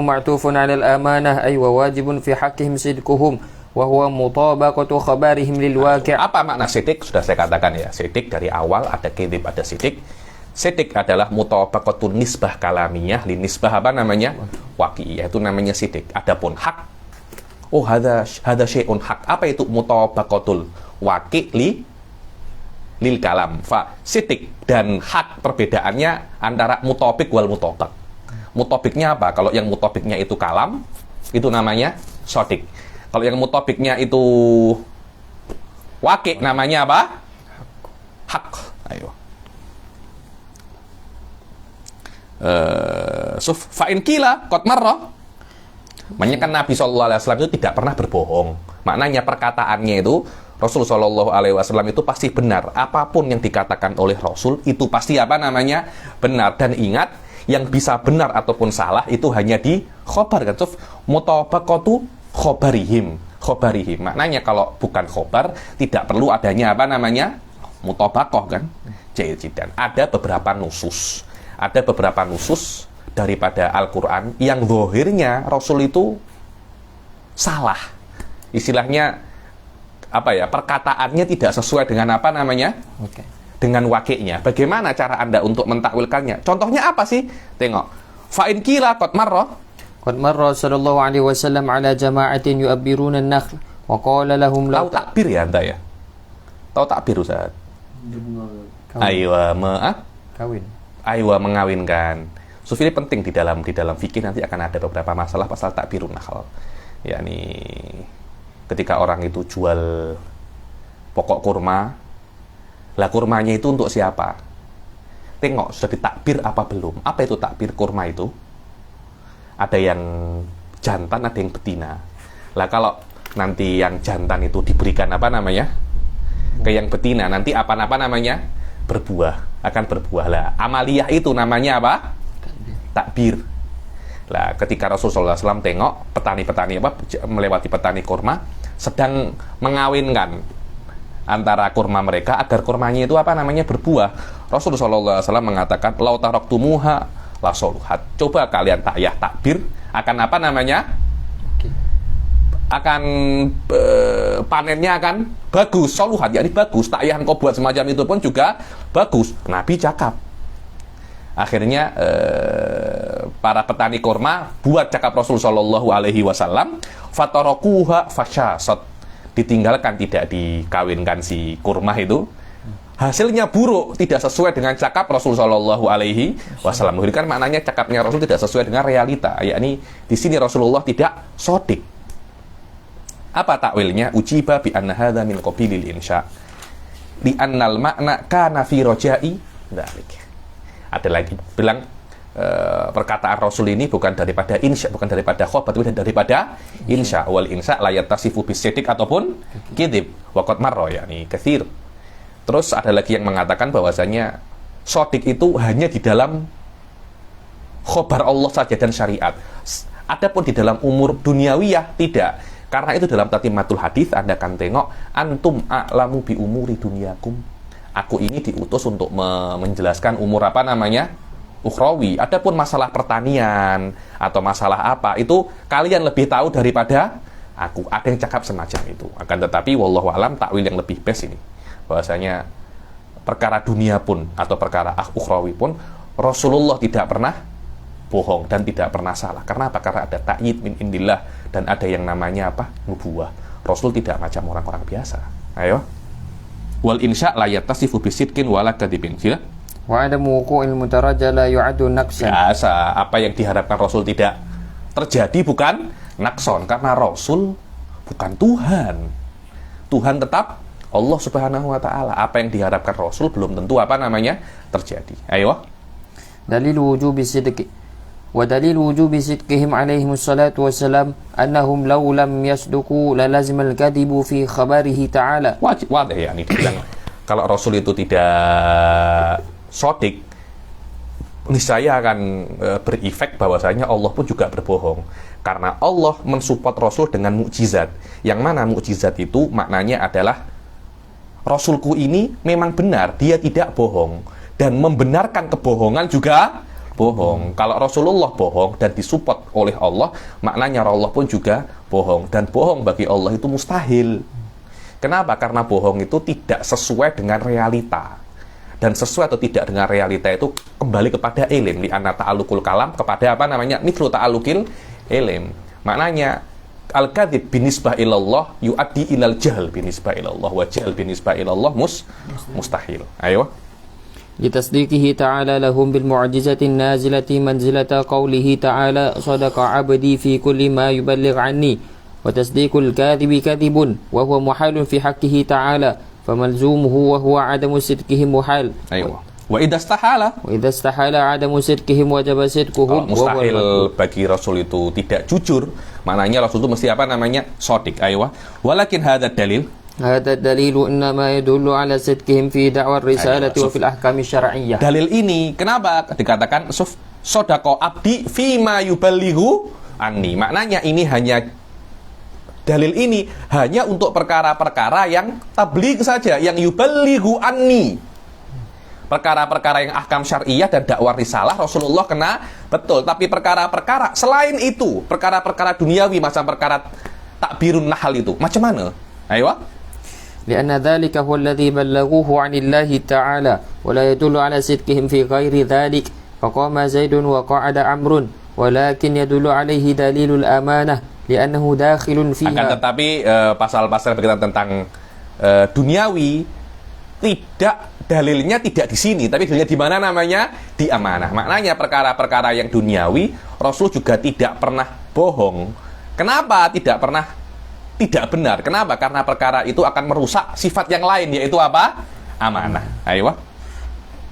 ma'tufun 'alal amanah ay wa wajibun fi haqqihim sidquhum wa huwa mutabaqatu khabarihim lil waqi'. Apa makna sidik? Sudah saya katakan ya, sidik dari awal ada kadzib ada sidik. Sidik adalah mutabaqatun nisbah kalamiyah li nisbah waqi', yaitu namanya sidik. Adapun hak, hadza syai'un hak. Apa itu mutabaqatul waqi' lil kalam? Fa sidik dan hak perbedaannya antara mutabik wal mutabaq. Mutabiknya apa? Kalau yang mutabiknya itu kalam, itu namanya sodik. Kalau yang mutabiknya itu waqi' namanya apa? Hak. Ayo. Fa'in kila qad marra. Maknanya kan Nabi SAW itu tidak pernah berbohong. Maknanya perkataannya itu Rasul SAW itu pasti benar. Apapun yang dikatakan oleh Rasul itu pasti benar. Dan ingat, yang bisa benar ataupun salah itu hanya di khobar kan. Mutabaqatu khobarihim. Maknanya kalau bukan khobar tidak perlu adanya Mutabaqah kan? Jayyid jiddan. Ada beberapa nusus. Ada beberapa nusus daripada Al-Qur'an yang zahirnya Rasul itu salah. Istilahnya apa ya? Perkataannya tidak sesuai dengan apa namanya? Oke. Dengan wakilnya. Bagaimana cara Anda untuk mentakwilkannya? Contohnya apa sih? Tengok. Fa in qila qad marra قد مر صلى الله عليه وسلم على جماعة يؤبرون النخل وقال لهم tahu takbir ya Anda ya? Tahu takbir Ustaz? Kawin. Aywa mengawinkan. Sufi ini penting di dalam fikih, nanti akan ada beberapa masalah pasal takbirun nakhl. Yakni ketika orang itu jual pokok kurma, lah kurmanya itu untuk siapa? Tengok sudah ditakbir apa belum? Apa itu takbir kurma itu? Ada yang jantan, ada yang betina. Lah kalau nanti yang jantan itu diberikan apa namanya? Ke yang betina, nanti apa-apa namanya? Berbuah, akan berbuah. Lah amaliyah itu namanya apa? Takbir. Lah ketika Rasulullah SAW tengok petani-petani melewati petani kurma sedang mengawinkan antara kurma mereka agar kurmanya itu apa namanya? Berbuah. Rasulullah SAW mengatakan lau taraktumuha la soluhat. Coba kalian takyah takbir, akan apa namanya? Akan panennya akan bagus, soluhat, yakni bagus. Takyah engkau buat semacam itu pun juga bagus. Nabi cakap. Akhirnya para petani kurma buat cakap Rasul sallallahu alaihi wasallam, fatarakuha fasyasat. Ditinggalkan, tidak dikawinkan si kurma itu. Hasilnya buruk, tidak sesuai dengan cakap Rasul sallallahu alaihi wasallam. Kan maknanya cakapnya Rasul tidak sesuai dengan realita, yakni di sini Rasulullah tidak sodik. Apa takwilnya? Ujiba bi anna hadza min qabilil insya. Li annal makna kana fi rajai dzalik. Ada lagi bilang perkataan Rasul ini bukan daripada insya, bukan daripada khobar, tapi daripada insya. Wal insya la yattasifu bisiddiq ataupun kadzib. Wa qad marra, yakni katsir. Terus ada lagi yang mengatakan bahwasanya sodik itu hanya di dalam khobar Allah saja dan syariat. Adapun di dalam umur duniawiyah tidak. Karena itu dalam tatimatul hadis Anda akan tengok antum a'lamu bi umuri dunyakum. Aku ini diutus untuk menjelaskan umur apa namanya? Ukhrawi. Adapun masalah pertanian atau masalah apa itu kalian lebih tahu daripada aku. Ada yang cakap semacam itu. Akan tetapi wallahu alam takwil yang lebih best ini. Bahwasanya perkara dunia pun atau perkara ukhrawi pun Rasulullah tidak pernah bohong dan tidak pernah salah. Karena apa? Karena ada ta'yid min indillah dan ada yang namanya apa? Nubuwah. Rasul tidak macam orang-orang biasa. Ayo. Wal insya la yattasifu bisidqin wala kadzibin. Sila. Wa adamu wuqu'il mutarajja la yu'addu naqsan. Biasa, apa yang diharapkan Rasul tidak terjadi bukan nakson, karena Rasul bukan Tuhan. Tuhan tetap Allah Subhanahu wa taala. Apa yang diharapkan Rasul belum tentu apa namanya terjadi. Ayo. Dalil wujubi sidqi wa dalil wujubi sidqihim alaihimus salatu wassalam annahum law lam yasduqu la lazima al-kadhibu fi khabarihi ta'ala. Wajib ya ini dibilang kalau Rasul itu tidak sodik, niscaya akan berefek bahwasanya Allah pun juga berbohong. Karena Allah mensupport Rasul dengan mukjizat. Yang mana mukjizat itu maknanya adalah Rasulku ini memang benar, dia tidak bohong. Dan membenarkan kebohongan juga bohong. Kalau Rasulullah bohong dan disupport oleh Allah, maknanya Allah pun juga bohong. Dan bohong bagi Allah itu mustahil. Kenapa? Karena bohong itu tidak sesuai dengan realita. Dan sesuai atau tidak dengan realita itu kembali kepada ilim. Li anna ta'alluqul kalam kepada apa namanya? Mithlu ta'alluqil ilim. Maknanya al-kadzib binisbah ilallah yu'addi ilal jahl binisbah ilallah wa jahl binisbah ilallah mustahil. Ayo. Litasdiqihi ta'ala lahum bil mu'jizati nazilati manzilata qawlihi ta'ala sadaqa 'abdi fi kulli ma yuballigh 'anni wa tasdiqul kadhibi kadhibun wa huwa muhalun fi haqqihi ta'ala famalzumuhu wa huwa 'adamu sidqihi muhal. Ayo. Wa idza istahala 'adamu sidqihim wajaba sidquhum. Mustahil bagi Rasul itu tidak jujur. Maknanya Rasul itu mesti apa namanya? Shadiq. Ayo. Walakin hadza dalil. Hadza dalilu innama yadullu ala sidqihim fi da'war risalati wa fil ahkami syar'iyyah. Dalil ini kenapa dikatakan sodako abdi fima yuballighu anni. Maknanya ini hanya dalil ini hanya untuk perkara-perkara yang tabligh saja, yang yuballighu anni. Perkara-perkara yang ahkam syariah dan dakwah risalah Rasulullah kena betul, tapi perkara-perkara selain itu, perkara-perkara duniawi macam perkara takbirun nahal itu, macam mana? Ayo. لأن ذلك هو الذي بلغوه عن الله تعالى ولا يدل على صدقهم في غير ذلك فقام زيد وقعد عمرو ولكن يدل عليه دليل الأمانة لأنه داخل فيها. Akan tetapi pasal-pasal berkaitan tentang duniawi dalilnya tidak di sini, tapi dalilnya di mana namanya? Di amanah. Maknanya perkara-perkara yang duniawi Rasul juga tidak pernah bohong. Kenapa tidak pernah tidak benar? Kenapa? Karena perkara itu akan merusak sifat yang lain, yaitu apa? Amanah. Ayo.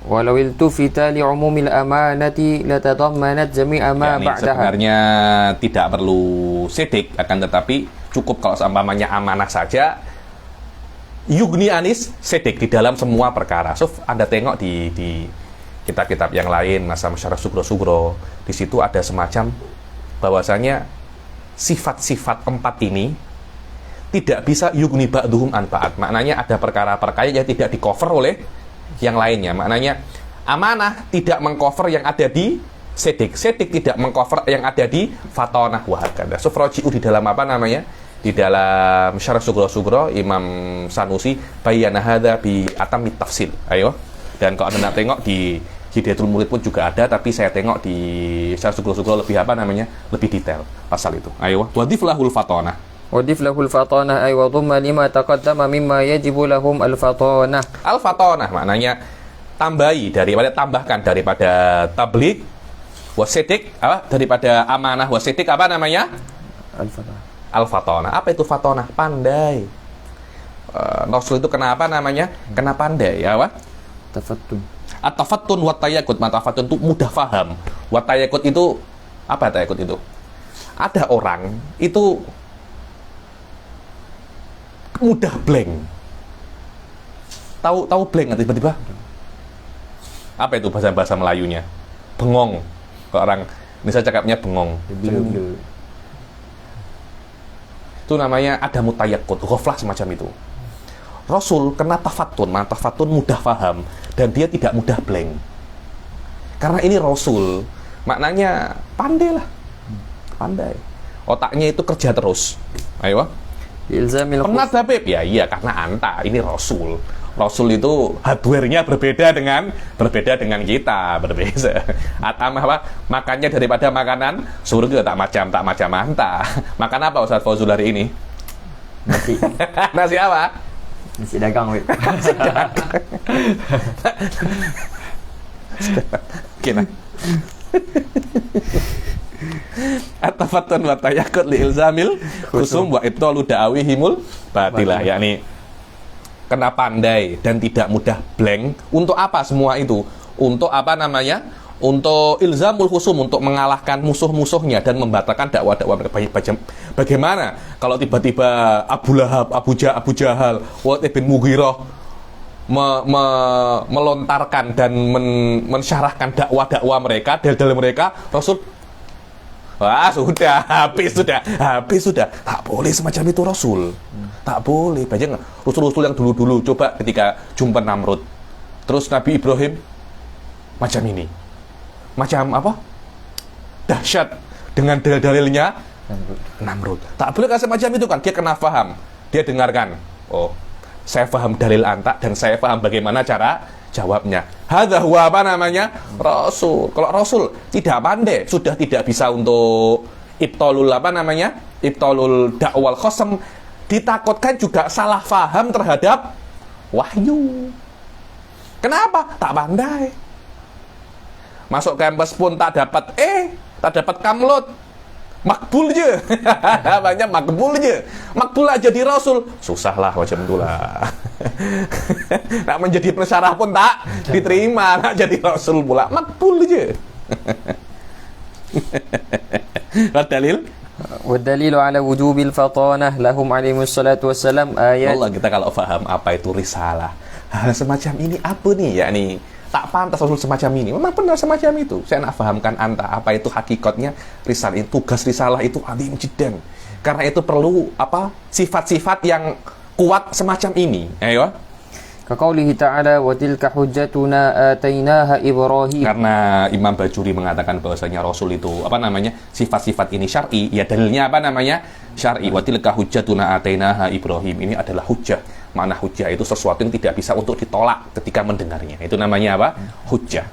Walau iltufita li'umumil amanati latadammanat jami'a ma ba'daha. Sebenarnya tidak perlu sidik, akan tetapi cukup kalau seumpamanya amanah saja. Yugni anis sidik di dalam semua perkara. So, Anda tengok di kitab-kitab yang lain, Masam Syarah Sugro, di situ ada semacam bahwasanya sifat-sifat empat ini tidak bisa yugni ba'duhum an ba'd. Maknanya ada perkara-perkara yang tidak di-cover oleh yang lainnya. Maknanya amanah tidak mengcover yang ada di sedik. Sedik tidak mengcover yang ada di fatonah wa hakadha. Sufroji'u di dalam apa namanya? Di dalam Syarah Sugro Imam Sanusi bayyana hadza bi atamit tafsil. Ayo. Dan kalau Anda tengok di Hidayatul Murid pun juga ada, tapi saya tengok di Syarah Sugro lebih apa namanya? Lebih detail pasal itu. Ayo. Wadif lahul fatonah. Wadif lahul fatanah ay wa dhamma lima taqaddama mimma yajibu lahum al-fatanah. Al-fatanah maknanya tambahkan daripada tabligh wasidik, apa? Daripada amanah wasidik apa namanya? Al-fatanah. Al-fatanah. Apa itu fatanah? Pandai. Rasul itu kenapa namanya? Kena pandai, ya, apa? Tafattun. At-tafattun wa tayakkut. Tafattun itu mudah faham. Wa tayakkut itu apa tayakkut itu? Ada orang itu mudah blank. Tahu blank tiba-tiba? Apa itu bahasa Melayunya? Bengong. Kalau orang Indonesia cakapnya bengong. Itu namanya ada mutayakkut, ghaflah semacam itu. Rasul kena tafatun mudah faham dan dia tidak mudah blank. Karena ini Rasul, maknanya pandai lah. Pandai. Otaknya itu kerja terus. Ayo. Penat Habib? Ya iya, karena anta, ini Rasul. Rasul itu hardware-nya berbeda dengan kita, berbeda. Atau apa? Makannya daripada makanan surga tak macam anta. Makan apa Ustaz Fauzul hari ini? Nasi. Nasi apa? Nasi dagang, Wib. Nasi dagang. Gimana? At-tafattun wa tayakkut li ilzamil khusum wa ibtalu da'awihimul batilah, yakni kena pandai dan tidak mudah blank. Untuk apa semua itu? Untuk apa namanya? Untuk ilzamul khusum, untuk mengalahkan musuh-musuhnya dan membatalkan dakwah-dakwah mereka. Bagaimana kalau tiba-tiba Abu Lahab, Abu Jahal, Walid bin Mughirah melontarkan dan mensyarahkan dakwah-dakwah mereka, dalil-dalil mereka, Rasul, wah sudah, habis sudah. Tak boleh semacam itu Rasul. Tak boleh. Banyak Rasul-Rasul yang dulu-dulu, coba ketika jumpa Namrud. Terus Nabi Ibrahim macam ini. Macam apa? Dahsyat dengan dalil-dalilnya Namrud. Tak boleh kan semacam itu kan. Dia kena paham. Dia dengarkan. Oh, saya paham dalil anta dan saya paham bagaimana cara jawabnya. Hadza huwa apa namanya? Rasul. Kalau Rasul tidak pandai, sudah tidak bisa untuk ibtalul apa namanya? Ibtalul dakwal khosem, ditakutkan juga salah faham terhadap wahyu. Kenapa? Tak pandai. Masuk kampus pun tak dapat tak dapat kamlot. Makbul je. Banyak makbul je. Makbul aja di Rasul. Susah lah macam itulah. Nak menjadi pensyarah pun tak diterima. Nak jadi Rasul pula. Makbul je. Dalil? والدليل على وجوب الفطانة لهم عليهم الصلاة والسلام آيات. Allah, kita kalau faham apa itu risalah, hal semacam ini apa nih, yakni tak pantas Rasul semacam ini. Memang benar semacam itu. Saya nak fahamkan anta apa itu hakikatnya risalah. Tugas risalah itu alim jiddan. Karena itu perlu sifat-sifat yang kuat semacam ini. Ayo. كقوله تعالى وتلك حجتنا آتيناها إبراهيم. Karena Imam Bajuri mengatakan bahwasanya Rasul itu sifat-sifat ini syar'i, ya dalilnya syar'i. Wa tilka hujjatuna atainaha Ibrahim. Ini adalah hujjah. Mana hujjah itu sesuatu yang tidak bisa untuk ditolak ketika mendengarnya. Itu namanya apa? Hujjah.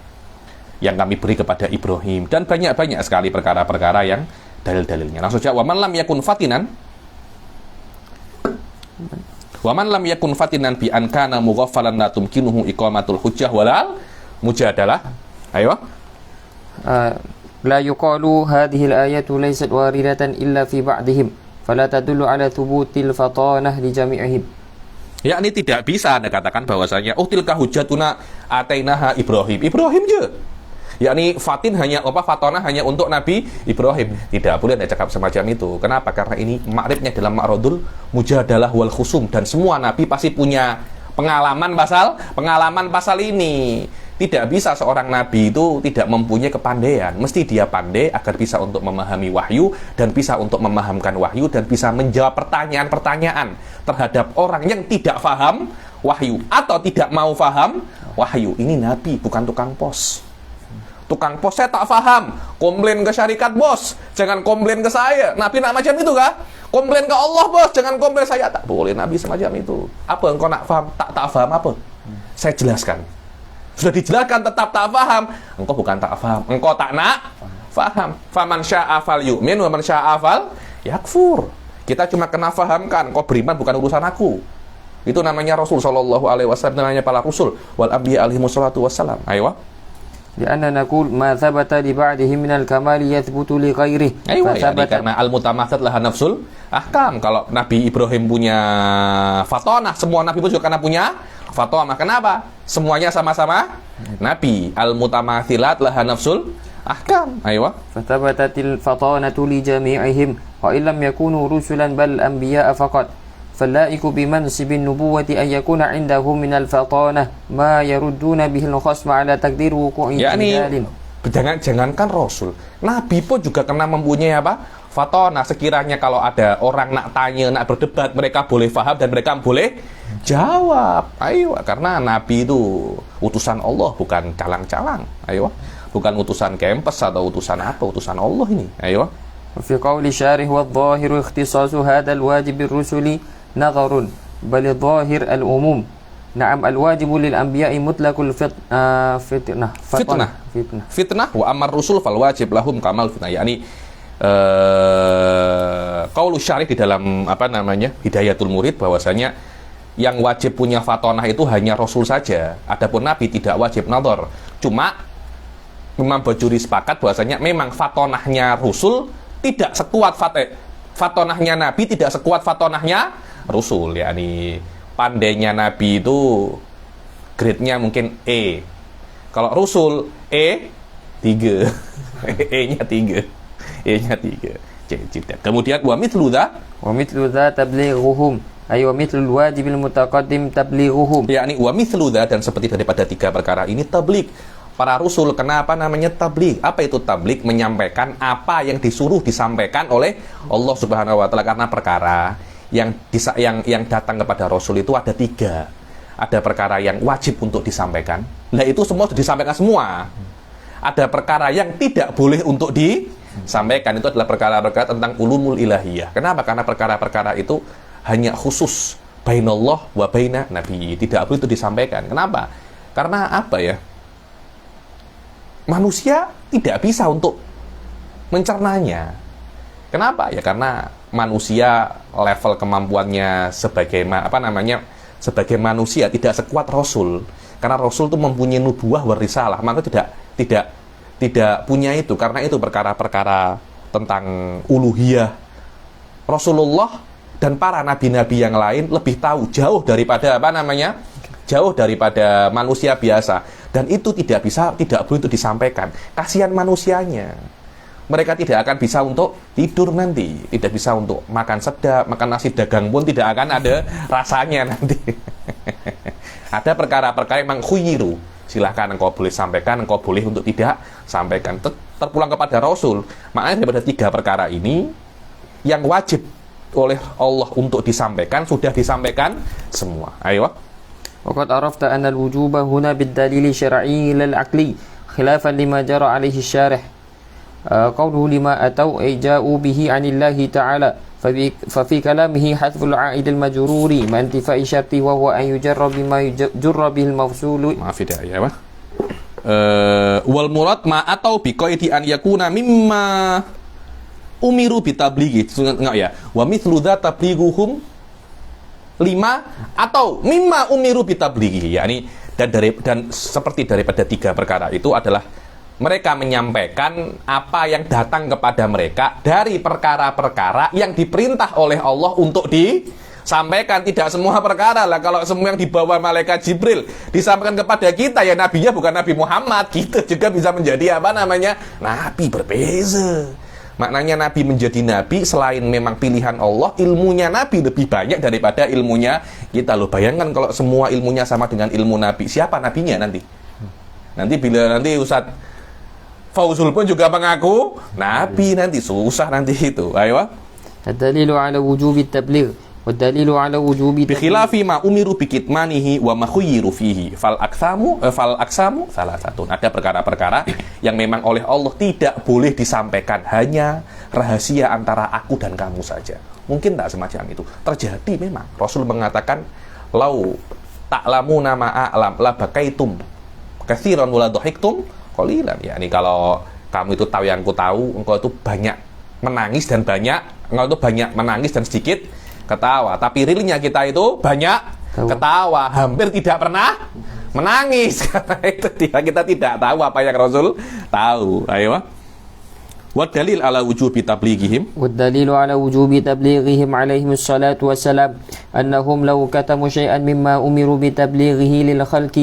Yang kami beri kepada Ibrahim, dan banyak-banyak sekali perkara-perkara yang dalil-dalilnya. Langsung saja, wa man lam yakun fatinan bi an kana mughaffalan la tumkinuhu iqamatul hujjah walal mujadalah. Ayo. لا يقال هذه الآية ليست واردة إلا في بعضهم فلا تدل على ثبوت الفطانة لجميعهم. Yakni tidak bisa Anda katakan bahwasanya tilka hujjatuna atainaha Ibrahim. Ibrahim je. Yakni fatonah hanya untuk Nabi Ibrahim. Tidak boleh Anda cakap semacam itu. Kenapa? Karena ini makrifnya dalam ma'radul mujadalah wal khusum, dan semua Nabi pasti punya pengalaman pasal ini. Tidak bisa seorang Nabi itu tidak mempunyai kepandaian. Mesti dia pandai agar bisa untuk memahami wahyu, dan bisa untuk memahamkan wahyu, dan bisa menjawab pertanyaan-pertanyaan terhadap orang yang tidak faham wahyu atau tidak mau faham wahyu. Ini Nabi, bukan tukang pos. Tukang pos saya tak faham, komplain ke syarikat bos, jangan komplain ke saya. Nabi nak macam itu kah? Komplain ke Allah bos, jangan komplain saya. Tak boleh Nabi semacam itu. Apa engkau nak faham? Tak faham apa? Saya jelaskan. Sudah dijelaskan tetap tak faham. Engkau bukan tak faham, engkau tak nak faham. Faman sya'a fal yu'min wa man sya'a fal yakfur. Kita cuma kena fahamkan, kau beriman bukan urusan aku. Itu namanya Rasul sallallahu alaihi wasallam, namanya para rasul wal anbiya alaihi wassalatu wassalam. Ayo. لأننا نقول ما ثبت لبعضهم من الكمال يثبت لغيره. Karena al-mutamatsat laha nafsul ahkam. Kalau Nabi Ibrahim punya fatonah, semua Nabi pun juga karena punya fatonah. Kenapa? Semuanya sama-sama Nabi. Al-mutamathilat laha nafsul ahkam. Ayo. فثبتت الفطانة لجميعهم وإن لم يكونوا رسلا بل أنبياء فقط. فاللائق بمنصب النبوة أن يكون عنده من الفطانة ما يردون به الخصم على تقدير وقوع جدال. Jangankan Rasul, Nabi pun juga kena mempunyai fatonah. Sekiranya kalau ada orang nak tanya, nak berdebat, mereka boleh faham dan mereka boleh jawab. Ayo, karena Nabi itu utusan Allah, bukan calang-calang. Ayo, bukan utusan kampus atau utusan apa, utusan Allah ini. Ayo. وفي قول الشارح والظاهر اختصاص هذا الواجب الرسلي نظر بل الظاهر العموم. نعم الواجب للأنبياء مطلق فتنة وأما الرسل فالواجب لهم كمال فتنة. Yani qaul syarih di dalam Hidayatul Murid, bahwasanya yang wajib punya fatonah itu hanya Rasul saja. Adapun Nabi tidak wajib nadhar. Cuma Imam Bajuri sepakat bahwasanya memang fatonahnya Rasul tidak sekuat fatonahnya Nabi, tidak sekuat fatonahnya Rasul. Yani pandainya Nabi itu grade-nya mungkin E. Kalau Rasul E 3. E-nya 3. E-nya 3. Kemudian wa mithlu dza tablighuhum ay wa mithlul wajibil mutaqaddim tablighuhum. Yani wa mithlu dza, dan seperti daripada 3 perkara ini tabligh para rasul. Kenapa namanya tabligh? Apa itu tabligh? Menyampaikan apa yang disuruh disampaikan oleh Allah Subhanahu wa taala. Karena perkara yang datang kepada rasul itu ada 3. Ada perkara yang wajib untuk disampaikan. Nah, itu semua sudah disampaikan semua. Ada perkara yang tidak boleh untuk disampaikan. Itu adalah perkara-perkara tentang ulumul ilahiyah. Kenapa? Karena perkara-perkara itu hanya khusus bainallah wa baina nabi. Tidak boleh itu disampaikan. Kenapa? Karena apa ya? Manusia tidak bisa untuk mencernanya. Kenapa? Ya karena manusia level kemampuannya sebagai manusia tidak sekuat Rasul. Karena Rasul itu mempunyai nubuwah wa risalah, maka tidak punya itu. Karena itu perkara-perkara tentang uluhiyah Rasulullah dan para nabi-nabi yang lain lebih tahu jauh daripada jauh daripada manusia biasa. Dan itu tidak boleh itu disampaikan. Kasihan manusianya. Mereka tidak akan bisa untuk tidur nanti, tidak bisa untuk makan sedap, makan nasi dagang pun tidak akan ada rasanya nanti. Ada perkara-perkara yang mengkhuyiru. Silahkan engkau boleh sampaikan, engkau boleh untuk tidak sampaikan. Terpulang kepada Rasul. Makanya daripada 3 perkara ini, yang wajib oleh Allah untuk disampaikan sudah disampaikan semua. Ayo. وقد عرفت أن الوجوب هنا بالدليل الشرعي لا العقلي خلافا لما جرى عليه الشارح قوله لما أتوا أي جاءوا به عن الله تعالى ففي كلامه حذف العائد المجرور مع انتفاء شرطه وهو أن يجر بما يجر به الموصول Maaf tidak ya, Pak. Wal murad ma atau biqaidi an yakuna mimma umiru bitablighi. Enggak ya. Wa mithlu dzata tablighuhum lima atau mimma umiru bitablighi, yakni dan seperti daripada tiga perkara itu adalah mereka menyampaikan apa yang datang kepada mereka dari perkara-perkara yang diperintah oleh Allah untuk disampaikan. Tidak semua perkara lah, kalau semua yang dibawa malaikat Jibril disampaikan kepada kita, ya nabinya bukan Nabi Muhammad, kita juga bisa menjadi apa namanya, nabi, berbeza. Maknanya nabi menjadi nabi selain memang pilihan Allah, ilmunya nabi lebih banyak daripada ilmunya kita. Loh, bayangkan kalau semua ilmunya sama dengan ilmu nabi, siapa nabinya nanti? Nanti bila nanti Ustadz Fauzul pun juga mengaku nabi, nanti susah nanti itu. Ayo. الدليل على وجوب التبليغ والدليل على وجوب Bikhilafi ma umiru bikitmanihi wa ma khuyyiru fihi fal aksamu salah satu. Ada perkara-perkara yang memang oleh Allah tidak boleh disampaikan, hanya rahasia antara aku dan kamu saja. Mungkin tak semacam itu terjadi. Memang Rasul mengatakan lau ta'lamuna ma a'lam la bakaitum katsiran wa la dhahiktum qalilan. Yani kalau kamu itu tahu yang aku tahu, engkau itu banyak menangis dan sedikit ketawa. Tapi realnya kita itu banyak ketawa, hampir tidak pernah menangis. Karena itu kita tidak tahu apa yang Rasul tahu. Ayo. Wadalil ala wujubi tablighihim. والدليل على وجوب تبليغهم عليهم الصلاة والسلام أنهم لو كتموا شيئا مما أمروا بتبليغه للخلق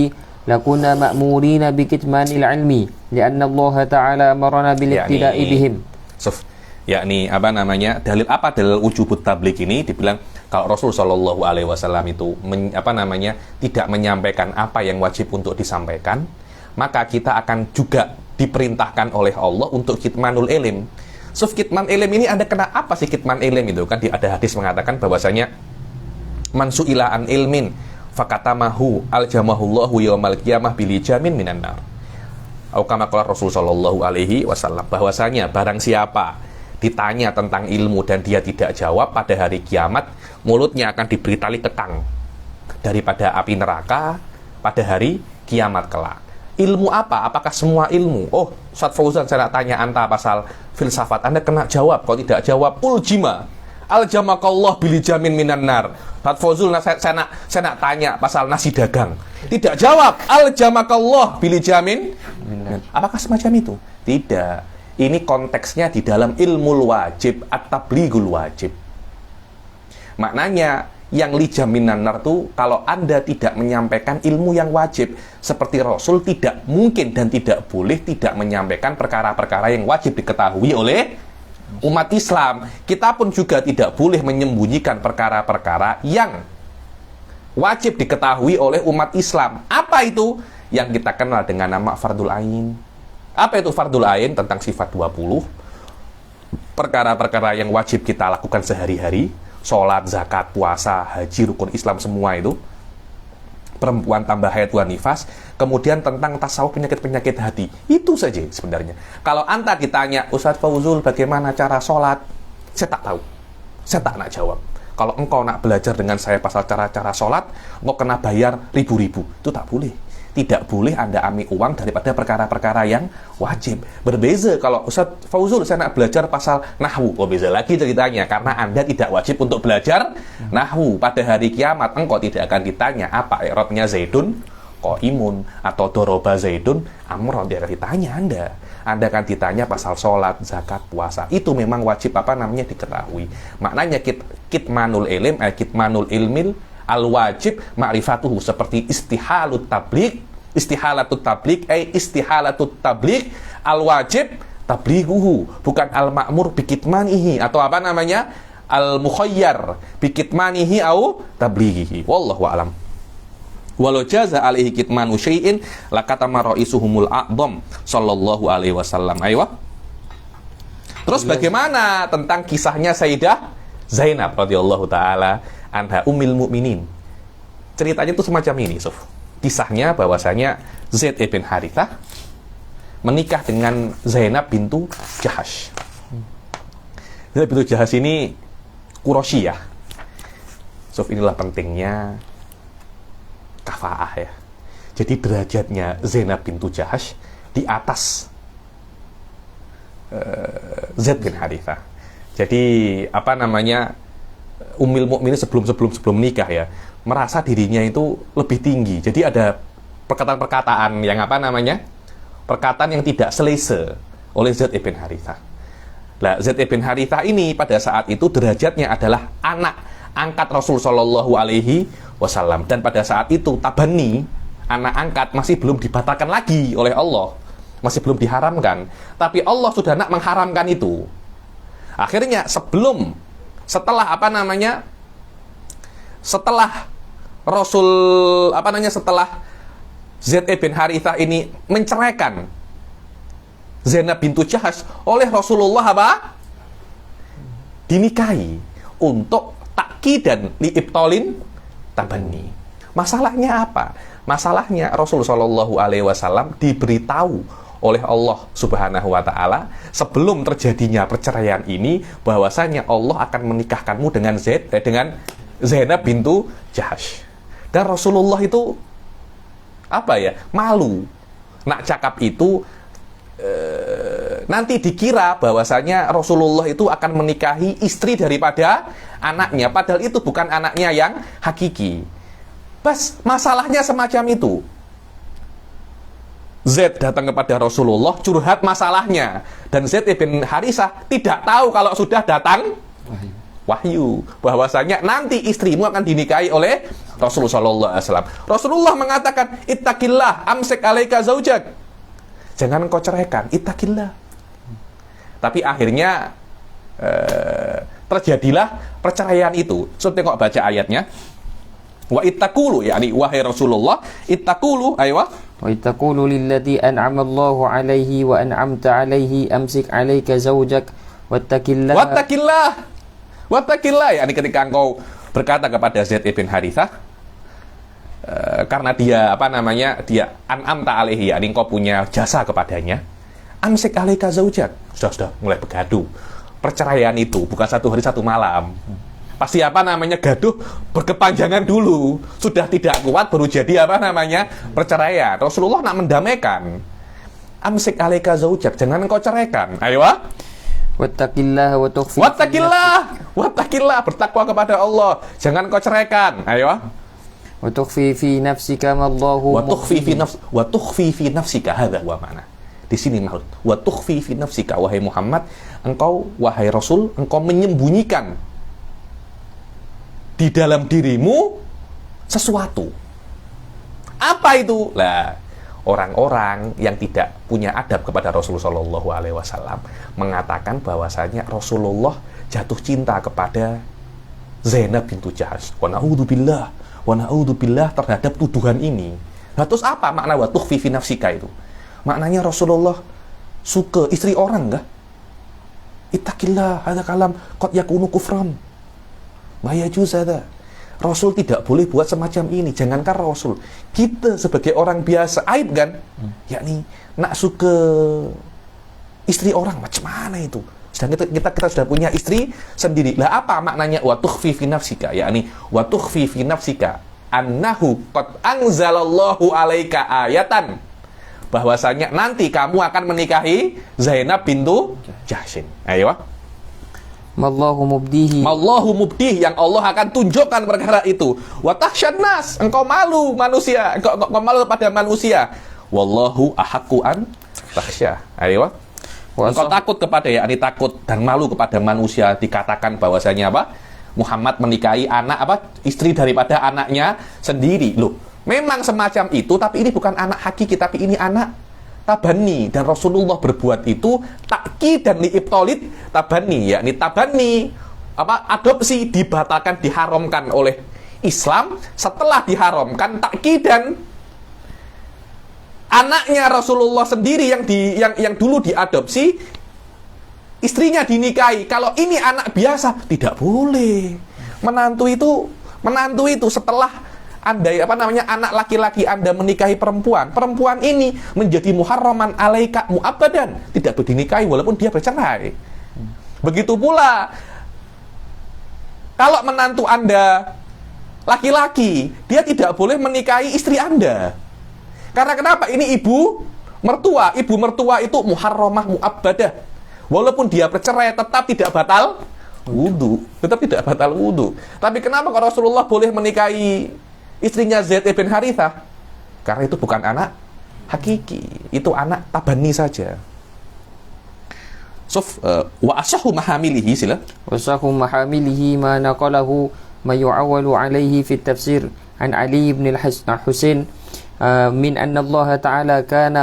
لكنا مأمورين بكتمان العلم لأن الله تعالى أمرنا بالاقتداء بهم. Yakni apa namanya, dalil wujubut tabligh ini dibilang kalau Rasul Shallallahu Alaihi Wasallam itu tidak menyampaikan apa yang wajib untuk disampaikan, maka kita akan juga diperintahkan oleh Allah untuk kitmanul ilm. Kitman ilm ini Anda kena apa sih kitman ilm itu? Kan ada hadis mengatakan bahwasanya man su'ila an ilmin fakatamahu aljamahullahu yaumal qiyamah bilijamin minan nar. Atau kama qala Rasul Shallallahu Alaihi Wasallam, bahwasanya barang siapa ditanya tentang ilmu dan dia tidak jawab, pada hari kiamat mulutnya akan diberi tali kekang daripada api neraka pada hari kiamat kelak. Ilmu apa? Apakah semua ilmu? Oh, Ustaz Fauzan, saya nak tanya Anda pasal filsafat, Anda kena jawab. Kalau tidak jawab, uljima aljamakallah bilijamin minan nar. Ustaz Fauzul, saya nak tanya pasal nasi dagang, tidak jawab, aljamakallah bilijamin. Apakah semacam itu? Tidak. Ini konteksnya di dalam ilmu wajib, at-tablighul wajib. Maknanya yang lijaminan nar itu kalau Anda tidak menyampaikan ilmu yang wajib, seperti Rasul tidak mungkin dan tidak boleh tidak menyampaikan perkara-perkara yang wajib diketahui oleh umat Islam. Kita pun juga tidak boleh menyembunyikan perkara-perkara yang wajib diketahui oleh umat Islam. Apa itu? Yang kita kenal dengan nama fardul ain. Apa itu fardul ain? Tentang sifat 20 perkara-perkara yang wajib kita lakukan sehari-hari, sholat, zakat, puasa, haji, rukun Islam, semua itu. Perempuan tambah haid wa nifas. Kemudian tentang tasawuf, penyakit-penyakit hati. Itu saja sebenarnya. Kalau Anda ditanya, Ustaz Fauzul bagaimana cara sholat, saya tak tahu, saya tak nak jawab. Kalau engkau nak belajar dengan saya pasal cara-cara sholat, engkau kena bayar ribu-ribu. Itu tak boleh. Tidak boleh Anda ambil uang daripada perkara-perkara yang wajib. Berbeza kalau Ustaz Fauzul, saya nak belajar pasal nahwu. Oh, beza lagi ceritanya, karena Anda tidak wajib untuk belajar nahwu. Pada hari kiamat engkau tidak akan ditanya apa i'rabnya Zaidun qaimun atau doroba Zaidun amron. Dia akan ditanya Anda. Anda akan ditanya pasal sholat, zakat, puasa. Itu memang wajib diketahui. Maknanya kitmanul ilm, kitmanul ilmil al-wajib ma'rifatuhu, seperti istihalatut tabligh al-wajib tablighuhu, bukan al-ma'mur bikitmanihi atau al-mukhayyar bikitmanihi au tablighihi. Wallahu a'lam. Walau jaza alaihi kitmanu syai'in lakatama ra'isuhumul a'dham sallallahu alaihi wasallam. Terus bagaimana tentang kisahnya Sayyidah Zainab radhiyallahu taala anha ummul mukminin. Ceritanya itu semacam ini, Suf. Kisahnya bahwasanya Zaid ibn Harithah menikah dengan Zainab bintu Jahash. Zainab bintu Jahash ini Quraisyah. Suf, inilah pentingnya kafaah ya. Jadi derajatnya Zainab bintu Jahash di atas Zaid bin Harithah. Jadi apa namanya, Ummul Mukminin sebelum nikah ya, merasa dirinya itu lebih tinggi. Jadi ada perkataan-perkataan yang apa namanya, perkataan yang tidak selesa oleh Zaid bin Harithah. Nah, Zaid bin Harithah ini pada saat itu derajatnya adalah anak angkat Rasul Shallallahu Alaihi Wasallam, dan pada saat itu tabani, anak angkat, masih belum dibatalkan lagi oleh Allah, masih belum diharamkan, tapi Allah sudah nak mengharamkan itu. Akhirnya setelah Rasul setelah Zaid bin Harithah ini menceraikan Zainab bintu Jahash, oleh Rasulullah dinikahi untuk takkidan liibtolin tabani. Masalahnya apa? Masalahnya Rasul Shallallahu Alaihi Wasallam diberitahu oleh Allah Subhanahu Wa Taala sebelum terjadinya perceraian ini bahwasanya Allah akan menikahkanmu dengan Zainab bintu Jahash. Dan Rasulullah itu malu nak cakap itu, nanti dikira bahwasanya Rasulullah itu akan menikahi istri daripada anaknya, padahal itu bukan anaknya yang hakiki. Bas, masalahnya semacam itu. Zaid datang kepada Rasulullah curhat masalahnya, dan Zaid bin Harithah tidak tahu kalau sudah datang wahyu bahwasanya nanti istrimu akan dinikahi oleh Rasulullah sallallahu alaihi wasallam. Rasulullah mengatakan, "Ittaqillah, amsik alaika zaujak." Jangan kau ceraikan, ittaqillah. Tapi akhirnya terjadilah perceraian itu. So, tengok baca ayatnya. Wa ittaqulu, yakni wahai Rasulullah, ittaqulu, aywa. Wa ittaqulu lilladzi an'ama Allahu 'alaihi wa an'amta 'alaihi amsik 'alaika zaujak wattaqillah. Wattaqillah, yakni ketika engkau berkata kepada Zaid bin Harithah, karena dia dia an'amta 'alaihi, yakni engkau punya jasa kepadanya, amsik 'alaika zaujak. Sudah mulai bergaduh. Perceraian itu bukan satu hari satu malam. Pasti gaduh berkepanjangan dulu. Sudah tidak kuat baru jadi perceraian. Rasulullah nak mendamaikan. Amsik alaika zaujak, jangan engkau ceraikan. Ayo. Wattaqillah wa tukhfi. Wattaqillah, bertakwa kepada Allah. Jangan engkau ceraikan. Ayo. Wa tukhfi fi nafsika ma Allahu wa tukhfi fi nafsika, hadza huwa ma'na. Di sini maksud. Wa tukhfi fi nafsika, wahai Muhammad, engkau wahai Rasul, engkau menyembunyikan di dalam dirimu sesuatu. Apa itu? Lah, orang-orang yang tidak punya adab kepada Rasulullah Shallallahu Alaihi Wasallam mengatakan bahwasanya Rasulullah jatuh cinta kepada Zainab bintu Jahash. Wa na'udzubillah terhadap tuduhan ini. Nah, terus apa makna wa tukhfi fi nafsika itu? Maknanya Rasulullah suka istri orang enggak? Ittaqillah, hadza kalam qad yakunu kufran. Mayajuzada. Rasul tidak boleh buat semacam ini. Jangankan Rasul, kita sebagai orang biasa aib kan? Yakni nak suka istri orang, macam mana itu? Sedangkan kita sudah punya istri sendiri. Lah apa maknanya wa tukhfi fi nafsika? Yakni wa tukhfi fi nafsika annahu qad anzalallahu alaika ayatan, bahwasanya nanti kamu akan menikahi Zainab bintu Jahsyin. Ayo. Mallahu mubdihi, yang Allah akan tunjukkan perkara itu. Wa tahsyan nas, engkau malu manusia, engkau malu pada manusia. Wallahu ahaqqu an takhsya. Ayo. Engkau takut kepada, yakni takut dan malu kepada manusia, dikatakan bahwasanya Muhammad menikahi istri daripada anaknya sendiri. Loh, memang semacam itu, tapi ini bukan anak hakiki, tapi ini anak tabani, dan Rasulullah berbuat itu takkid dan liibtolid tabani, yakni tabani adopsi dibatalkan, diharamkan oleh Islam. Setelah diharamkan takkid, dan anaknya Rasulullah sendiri yang dulu diadopsi istrinya dinikahi. Kalau ini anak biasa, tidak boleh. Menantu itu setelah Anda anak laki-laki Anda menikahi perempuan ini menjadi muharraman alaika mu'abbadan, tidak berdinikahi walaupun dia bercerai. Begitu pula kalau menantu Anda laki-laki, dia tidak boleh menikahi istri Anda. Karena kenapa? Ini ibu mertua itu muharramah mu'abbadah. Walaupun dia bercerai tetap tidak batal wudu. Tapi kenapa kalau Rasulullah boleh menikahi istrinya Zaid bin Harithah? Karena itu bukan anak hakiki, itu anak tabani saja. Wa ashahu mahamilihi sila. وصح محامله ما نقله ما يعول عليه في التفسير عن علي بن الحسين من أن الله تعالى كان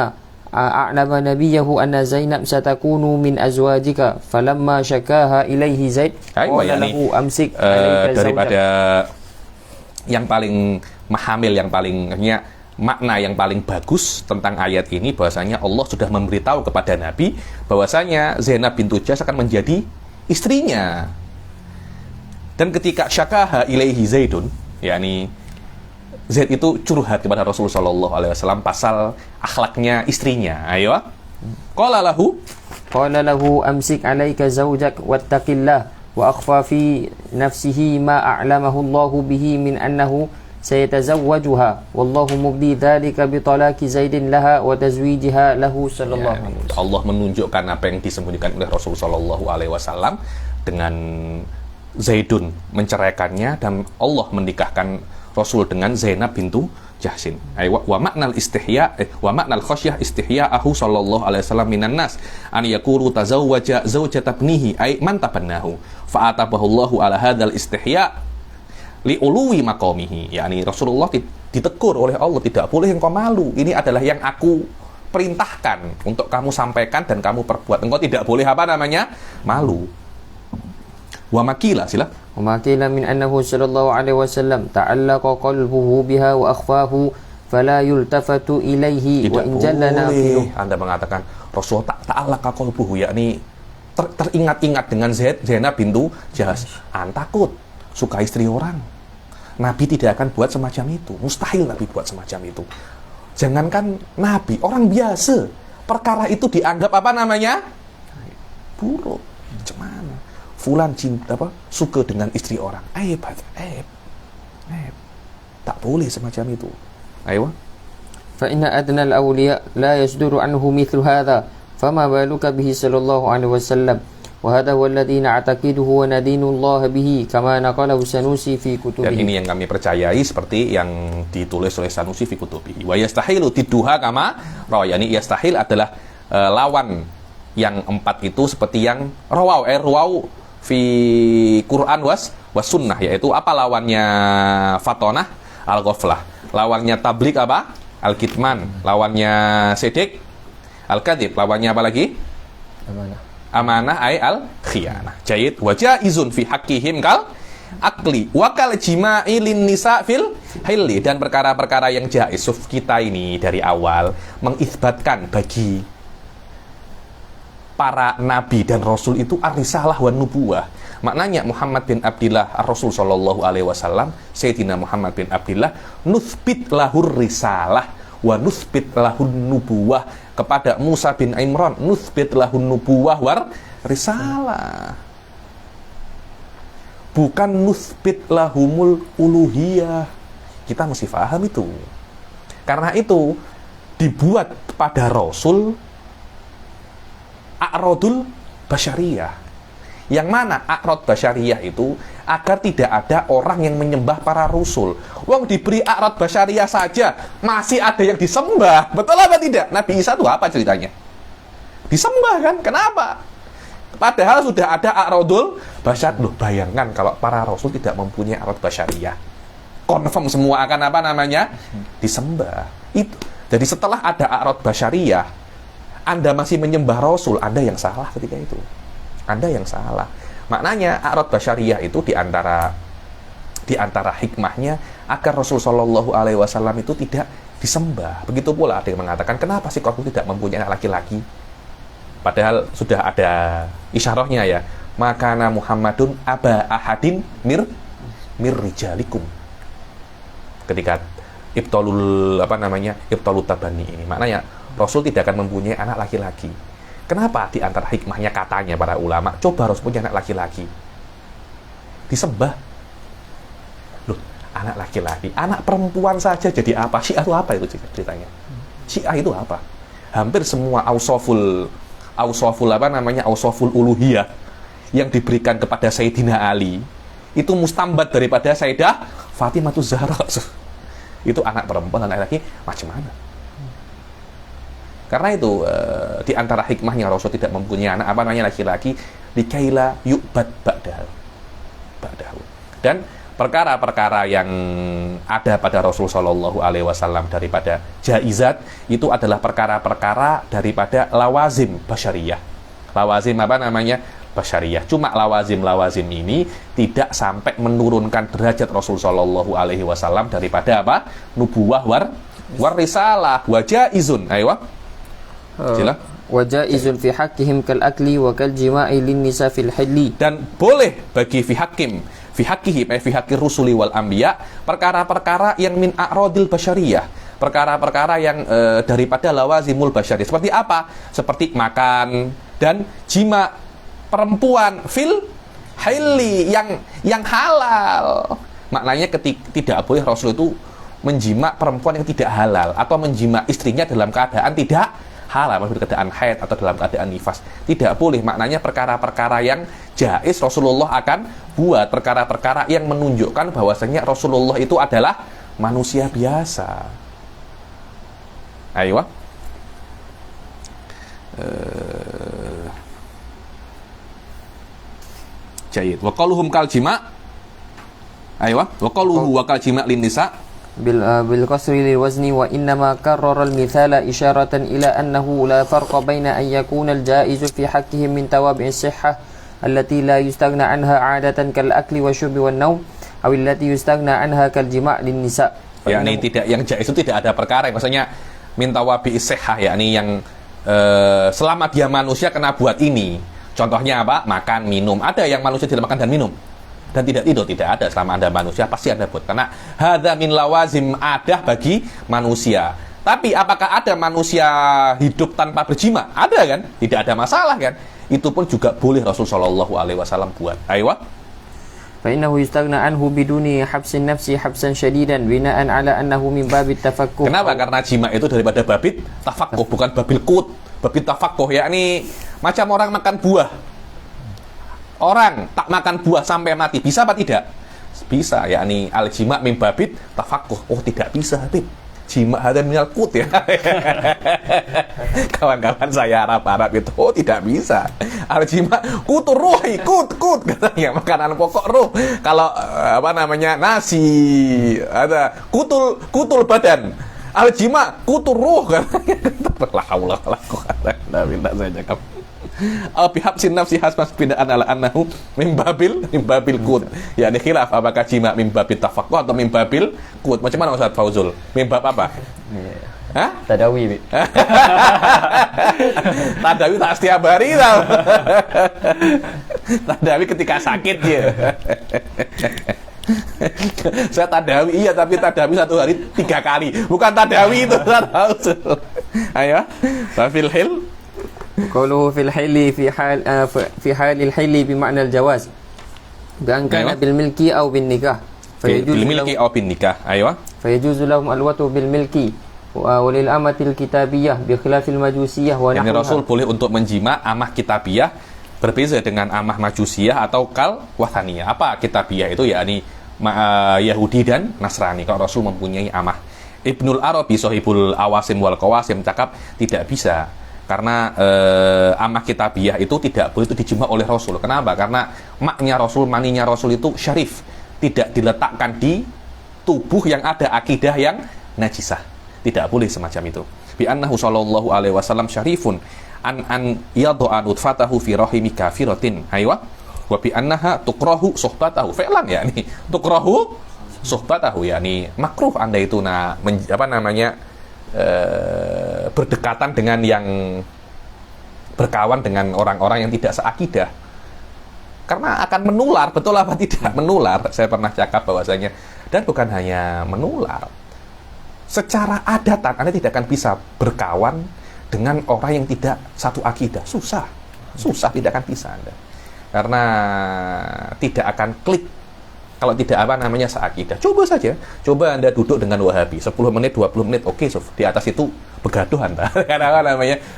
أعلم نبيه أن زينب ستكون من أزواجك فلما شكاها إليه زيد قال له أمسك عليك daripada زوجك. yang paling mahamil, yang paling makna yang paling bagus tentang ayat ini, bahwasanya Allah sudah memberitahu kepada Nabi bahwasanya Zainab bintu Jahsy akan menjadi istrinya. Dan ketika syakaha ilaihi Zaidun, yakni Zaid itu curhat kepada Rasulullah sallallahu alaihi wasallam pasal akhlaknya istrinya. Ayo. Qala lahu amsik alaika zawjak wattaqillah wa akhfa fi nafsihi ma a'lamahu Allah bihi min annahu sayatazawwajuha wallahu mubdi dzalika bi talaqi Zaidin laha wa tazwijiha lahu sallallahu alaihi wasallam. Allah menunjukkan apa yang disembunyikan oleh Rasulullah sallallahu alaihi wasallam dengan Zaidun menceraikannya, dan Allah menikahkan Rasul dengan Zainab bintu Jahsin. Wa maknal istihya wa maknal khasyah istihya'ahu sallallahu alaihi wasallam minan nas an yaqulu tazawwaja zawjata ibnihi ay man tabannahu fa atabahu Allahu ala hadzal istihya li uluwi maqamihi. Yani Rasulullah ditegur oleh Allah, tidak boleh engkau malu. Ini adalah yang aku perintahkan untuk kamu sampaikan dan kamu perbuat. Engkau tidak boleh malu. Wa makila sila. وما من أنه صلى الله عليه وسلم تعلق قلبه بها وأخفاه فلا يلتفت إليه وإن جل نافله. Anda mengatakan Rasul ta'allaka qalbuhu, yakni teringat-ingat dengan Zainab bintu Jahsy. Takut suka istri orang. Nabi tidak akan buat semacam itu. Mustahil Nabi buat semacam itu. Jangankan Nabi, orang biasa, perkara itu dianggap buruk. Cuman fulan suka dengan istri orang. Aib. Tak boleh semacam itu. Ayo. فإن أدنى الأولياء لا يصدر عنه مثل هذا فما بالك به صلى الله عليه وسلم وهذا هو الذي نعتقده وندين الله به كما نقله Sanusi fi kutubihi. Dan ini yang kami percayai seperti yang ditulis oleh Sanusi fi kutubihi. Wa yastahilu tidduha kama rawayani. Yastahil adalah lawan yang 4 itu seperti yang rawau fi Quran was sunnah, yaitu apa lawannya fatonah al-ghaflah, lawannya tablik al-kitman, lawannya sidik al-kadhib, lawannya apa lagi? Amanah ay al-khiyanah. Jayid wa jaizun fi haqqihim kal akli wa kal jima'i lin nisa fil hilli. Dan perkara-perkara yang jaiz, kita ini dari awal mengisbatkan bagi para nabi dan rasul itu ar-risalah wan nubuwah. Maknanya Muhammad bin Abdillah ar-Rasul sallallahu alaihi wasallam, Sayyidina Muhammad bin Abdillah, nuthbit lahur risalah wa nuthbit lahun nubuwah. Kepada Musa bin Imran, nuthbit lahun nubuwah war risalah. Bukan nuthbit lahumul uluhiyah. Kita mesti paham itu. Karena itu dibuat pada Rasul a'radul basyariyah. Yang mana a'rad basyariyah itu agar tidak ada orang yang menyembah para rasul. Wong diberi a'rad basyariyah saja masih ada yang disembah. Betul apa tidak? Nabi Isa itu apa ceritanya? Disembah kan? Kenapa? Padahal sudah ada a'radul basyar. Loh, bayangkan kalau para rasul tidak mempunyai a'rad basyariyah. Confirm semua akan disembah. Itu. Jadi setelah ada a'rad basyariyah, Anda masih menyembah Rasul, Anda yang salah ketika itu. Anda yang salah. Maknanya a'rad basyariyah itu di antara hikmahnya agar Rasul sallallahu alaihi wasallam itu tidak disembah. Begitu pula ada yang mengatakan, kenapa sih kau tidak mempunyai anak laki-laki? Padahal sudah ada isyarahnya ya. Makana Muhammadun aba ahadin mir rijalikum. Ketika ibtalut tabani ini, maknanya Rasul tidak akan mempunyai anak laki-laki. Kenapa? Di antara hikmahnya katanya para ulama, coba Rasul punya anak laki-laki, disembah. Loh, anak laki-laki, anak perempuan saja jadi apa? Syiah itu apa itu ceritanya? Syiah itu apa? Hampir semua ausoful uluhiyah yang diberikan kepada Sayyidina Ali itu mustambat daripada Sayyidah Fatimah Zahra. Itu anak perempuan, anak laki, macam mana? Karena itu di antara hikmahnya Rasul tidak mempunyai anak laki-laki, likaila yu'bad ba'dahu. Dan perkara-perkara yang ada pada Rasul Shallallahu Alaihi Wasallam daripada jaizat itu adalah perkara-perkara daripada lawazim basyariyah. Lawazim basyariyah. Cuma lawazim ini tidak sampai menurunkan derajat Rasul Shallallahu Alaihi Wasallam daripada apa? Nubuwah war risalah wa jaizun. Ayo. Sila. Wa jaizun fi haqqihim kal akli wa kal jima'i lin nisa fil hilli. Dan boleh bagi fi haqqi rusuli wal anbiya perkara-perkara yang min a'radil basyariyah, perkara-perkara yang daripada lawazimul basyariyah. Seperti apa? Seperti makan dan jima perempuan fil hilli yang halal. Maknanya tidak boleh Rasul itu menjima perempuan yang tidak halal atau menjima istrinya dalam keadaan tidak halal, dalam keadaan haid atau dalam keadaan nifas. Tidak boleh. Maknanya perkara-perkara yang jaiz Rasulullah akan buat, perkara-perkara yang menunjukkan bahwasanya Rasulullah itu adalah manusia biasa. Ayo. Jayid. Wa qaluhum kal jima'. Ayo. Wa qaluhu wa kal jima' lin nisa. بالقصر للوزن وإنما كرر المثال إشارة إلى أنه لا فرق بين أن يكون الجائز في حقهم من توابع الصحة التي لا يستغنى عنها عادة كالأكل والشرب والنوم أو التي يستغنى عنها كالجماع للنساء. yakni tidak, yang jaiz itu tidak ada perkara, maksudnya min tawabi sihah, yakni yang selama dia manusia kena buat ini. Contohnya apa? Makan, minum. Ada yang manusia tidak makan dan minum. Dan tidak ada. Selama Anda manusia pasti Anda buat, karena hadza min lawazim adah bagi manusia. Tapi apakah ada manusia hidup tanpa berjima? Ada kan? Tidak ada masalah kan? Itu pun juga boleh Rasul Shallallahu Alaihi Wasallam buat. Ayo. فإنه يستغنى عنه بدون حبس النفس حبسا شديدا بناء على أنه من باب التفكه. Kenapa? Karena jima itu daripada babit tafakkuh, bukan babil kut. Babit tafakkuh yakni macam orang makan buah. Orang tak makan buah sampai mati, bisa apa tidak? Bisa, yakni al-jima' min babit tafakkuh. Oh, tidak bisa, Habib. Jima' hadza minal kut ya. Kawan-kawan saya Arab itu, oh tidak bisa. Al-jima' kutur ruhi, kut katanya, makanan pokok ruh. Kalau nasi, ada kutul badan. Al-jima' kutur ruh katanya. La haula wala quwwata illa billah saja kamu. Bihabsin nafsi hasmas bidaan ala annahu min babil kut. Ya, ini khilaf apakah jima min babil tafakkuh atau min babil kut. Macam mana Ustaz Fauzul? Min bab apa? Hah? Tadawi. Tadawi tak setiap hari tau. Tadawi ketika sakit ya. Saya tadawi, iya, tapi tadawi 1 hari 3 kali. Bukan tadawi itu. Ayo. Fil hil. قوله في الحل في حال الحل بمعنى الجواز بأن كان بالملك أو بالنكاح بالملك أو بالنكاح. أيوة. فيجوز لهم الوطء بالملك وللأمة الكتابية بخلاف المجوسية ونحوها. Yani Rasul boleh untuk menjima amah kitabiyah, berbeza dengan amah majusiyah atau kal wathaniyah. Apa kitabiyah itu? Yakni Yahudi dan Nasrani. Kalau Rasul mempunyai amah. Ibnul Arabi Shahibul Awasim wal Qawasim cakap tidak bisa. Karena amah kitabiyah itu tidak boleh itu dijima oleh Rasul. Kenapa? Karena maknya Rasul, maninya Rasul itu syarif, tidak diletakkan di tubuh yang ada akidah yang najisah. Tidak boleh semacam itu. Bi annahu sallallahu alaihi wasallam syarifun an yad'a nutfatahu fi rahimi kafiratin. Aywa. Wa bi annaha tukrahu suhbatahu. Fi'lan yakni tukrahu suhbatahu, yakni makruh Anda itu berdekatan dengan yang berkawan dengan orang-orang yang tidak seakidah. Karena akan menular, betul apa tidak? Menular. Saya pernah cakap bahwasanya, dan bukan hanya menular, secara adatan Anda tidak akan bisa berkawan dengan orang yang tidak satu akidah. Susah, tidak akan bisa Anda. Karena tidak akan klik kalau tidak seakidah. Coba Anda duduk dengan Wahabi 10 menit, 20 menit, oke, di atas itu begaduh Anda. Karena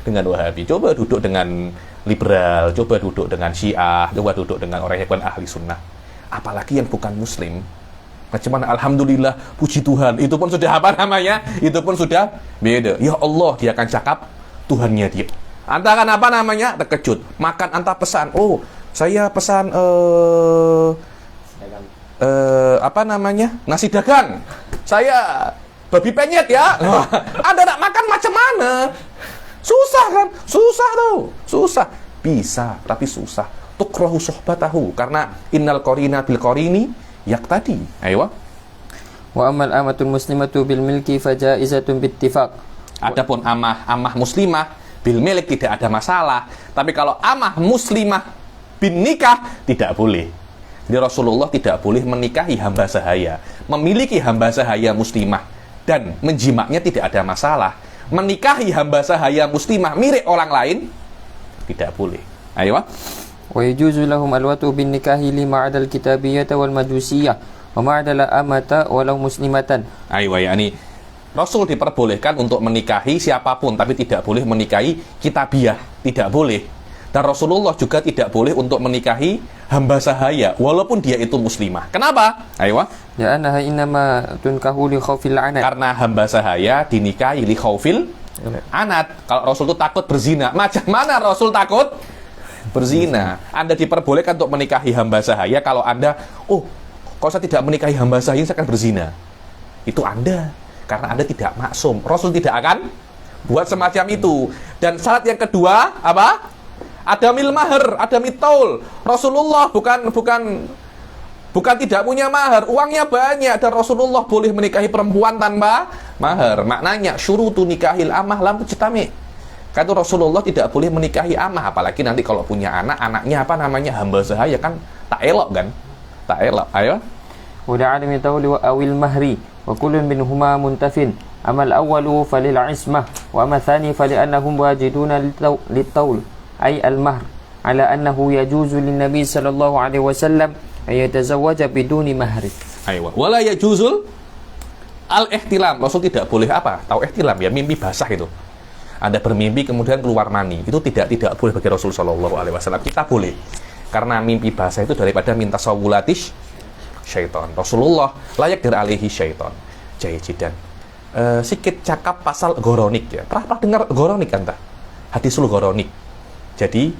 dengan Wahabi. Coba duduk dengan liberal, coba duduk dengan Syiah, coba duduk dengan orang yang bukan ahli sunnah. Apalagi yang bukan muslim. Macam mana? Alhamdulillah, puji Tuhan. Itu pun sudah Itu pun sudah beda. Ya Allah, dia akan cakap Tuhannya dia. Anta akan terkejut. Makan Anta pesan. Oh, saya pesan nasi dagang. Saya babi penyet ya. Anda nak makan macam mana? Susah kan? Susah. Bisa, tapi susah. Tukrahu sohbatahu. Karena innal qarina bil qarini yaqtadi. Ayo. Wa amal amatul muslimatu bil milki fajaizatun bittifaq. Adapun amah muslimah bil milik tidak ada masalah. Tapi kalau amah muslimah bin nikah tidak boleh. Jadi Rasulullah tidak boleh menikahi hamba sahaya. Memiliki hamba sahaya muslimah dan menjimaknya tidak ada masalah. Menikahi hamba sahaya muslimah mirip orang lain tidak boleh. Ayo. Wa yajuzu lahum alwatu bin nikahi lima adal kitabiyyah wal majusiyah wa ma'adala amata walau muslimatan. Ayo yakni Rasul diperbolehkan untuk menikahi siapapun, tapi tidak boleh menikahi kitabiyah, tidak boleh. Dan Rasulullah juga tidak boleh untuk menikahi hamba sahaya walaupun dia itu muslimah. Kenapa? Ayo. Ya annaha innama tunkahu li khaufil anat. Karena hamba sahaya dinikahi li khaufil anat. Kalau Rasul itu takut berzina. Macam mana Rasul takut berzina? Anda diperbolehkan untuk menikahi hamba sahaya kalau Anda, kalau saya tidak menikahi hamba sahaya saya akan berzina. Itu Anda. Karena Anda tidak maksum. Rasul tidak akan buat semacam itu. Dan syarat yang kedua apa? Ada mil mahar, ada mitaul. Rasulullah bukan tidak punya mahar, uangnya banyak, dan Rasulullah boleh menikahi perempuan tanpa mahar. Maknanya syurutu nikahil amah lam tujtami. Kata Rasulullah tidak boleh menikahi amah, apalagi nanti kalau punya anaknya hamba sahaya kan tak elok kan? Tak elok. Ayo. Udah ada mitaul wa awil mahri wa kullun minhuma muntafin. Amal awwalu falil ismah wa amal thani fali annahum wajiduna litaul. أي المهر على أنه يجوز للنبي صلى الله عليه وسلم أن يتزوج بدون مهر. أيوة. ولا يجوز al-ihtilam. Rasul tidak boleh apa? Tahu ihtilam ya, mimpi basah itu. Anda bermimpi kemudian keluar mani. Itu tidak boleh bagi Rasul sallallahu alaihi wasallam. Kita boleh. Karena mimpi basah itu daripada minta sawulatis syaitan. Rasulullah layak dari alaihi syaitan. Jayidan. Sikit cakap pasal goronik ya. Pernah dengar goronik Anda? Hadisul goronik. Jadi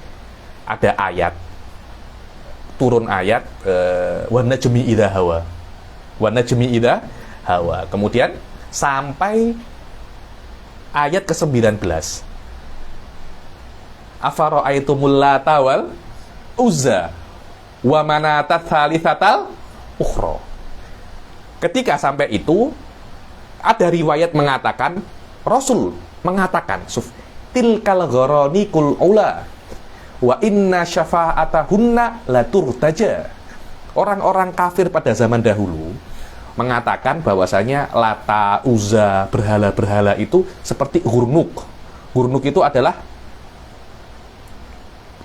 ada ayat, turun ayat wa najmi idza hawa. Kemudian sampai ayat ke-19. Afara'aitumul lata wal uzza wa manata tsalitsatal ukhra. Ketika sampai itu ada riwayat mengatakan, Rasul mengatakan tilkal gharanikul ula wa inna syafa'atahunna la turtaja. Orang-orang kafir pada zaman dahulu mengatakan bahwasanya Lata, Uzza, berhala-berhala itu seperti gurnuk. Gurnuk itu adalah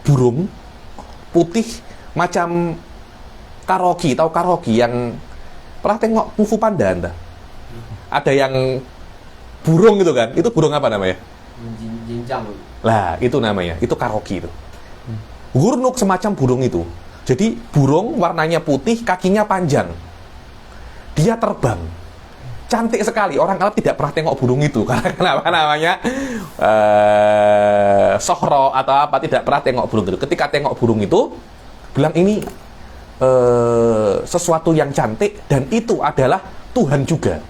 burung putih macam karoki. Tahu karoki yang pernah tengok Kung Fu Panda Anda? Ada yang burung gitu kan? Itu burung apa namanya? Jinjang. Lah, itu namanya. Itu karoki itu. Gurnuk semacam burung itu. Jadi burung warnanya putih, kakinya panjang. Dia terbang. Cantik sekali. Orang Arab tidak pernah tengok burung itu. Karena kenapa namanya? Sohro atau apa, tidak pernah tengok burung itu. Ketika tengok burung itu, bilang ini sesuatu yang cantik dan itu adalah Tuhan juga.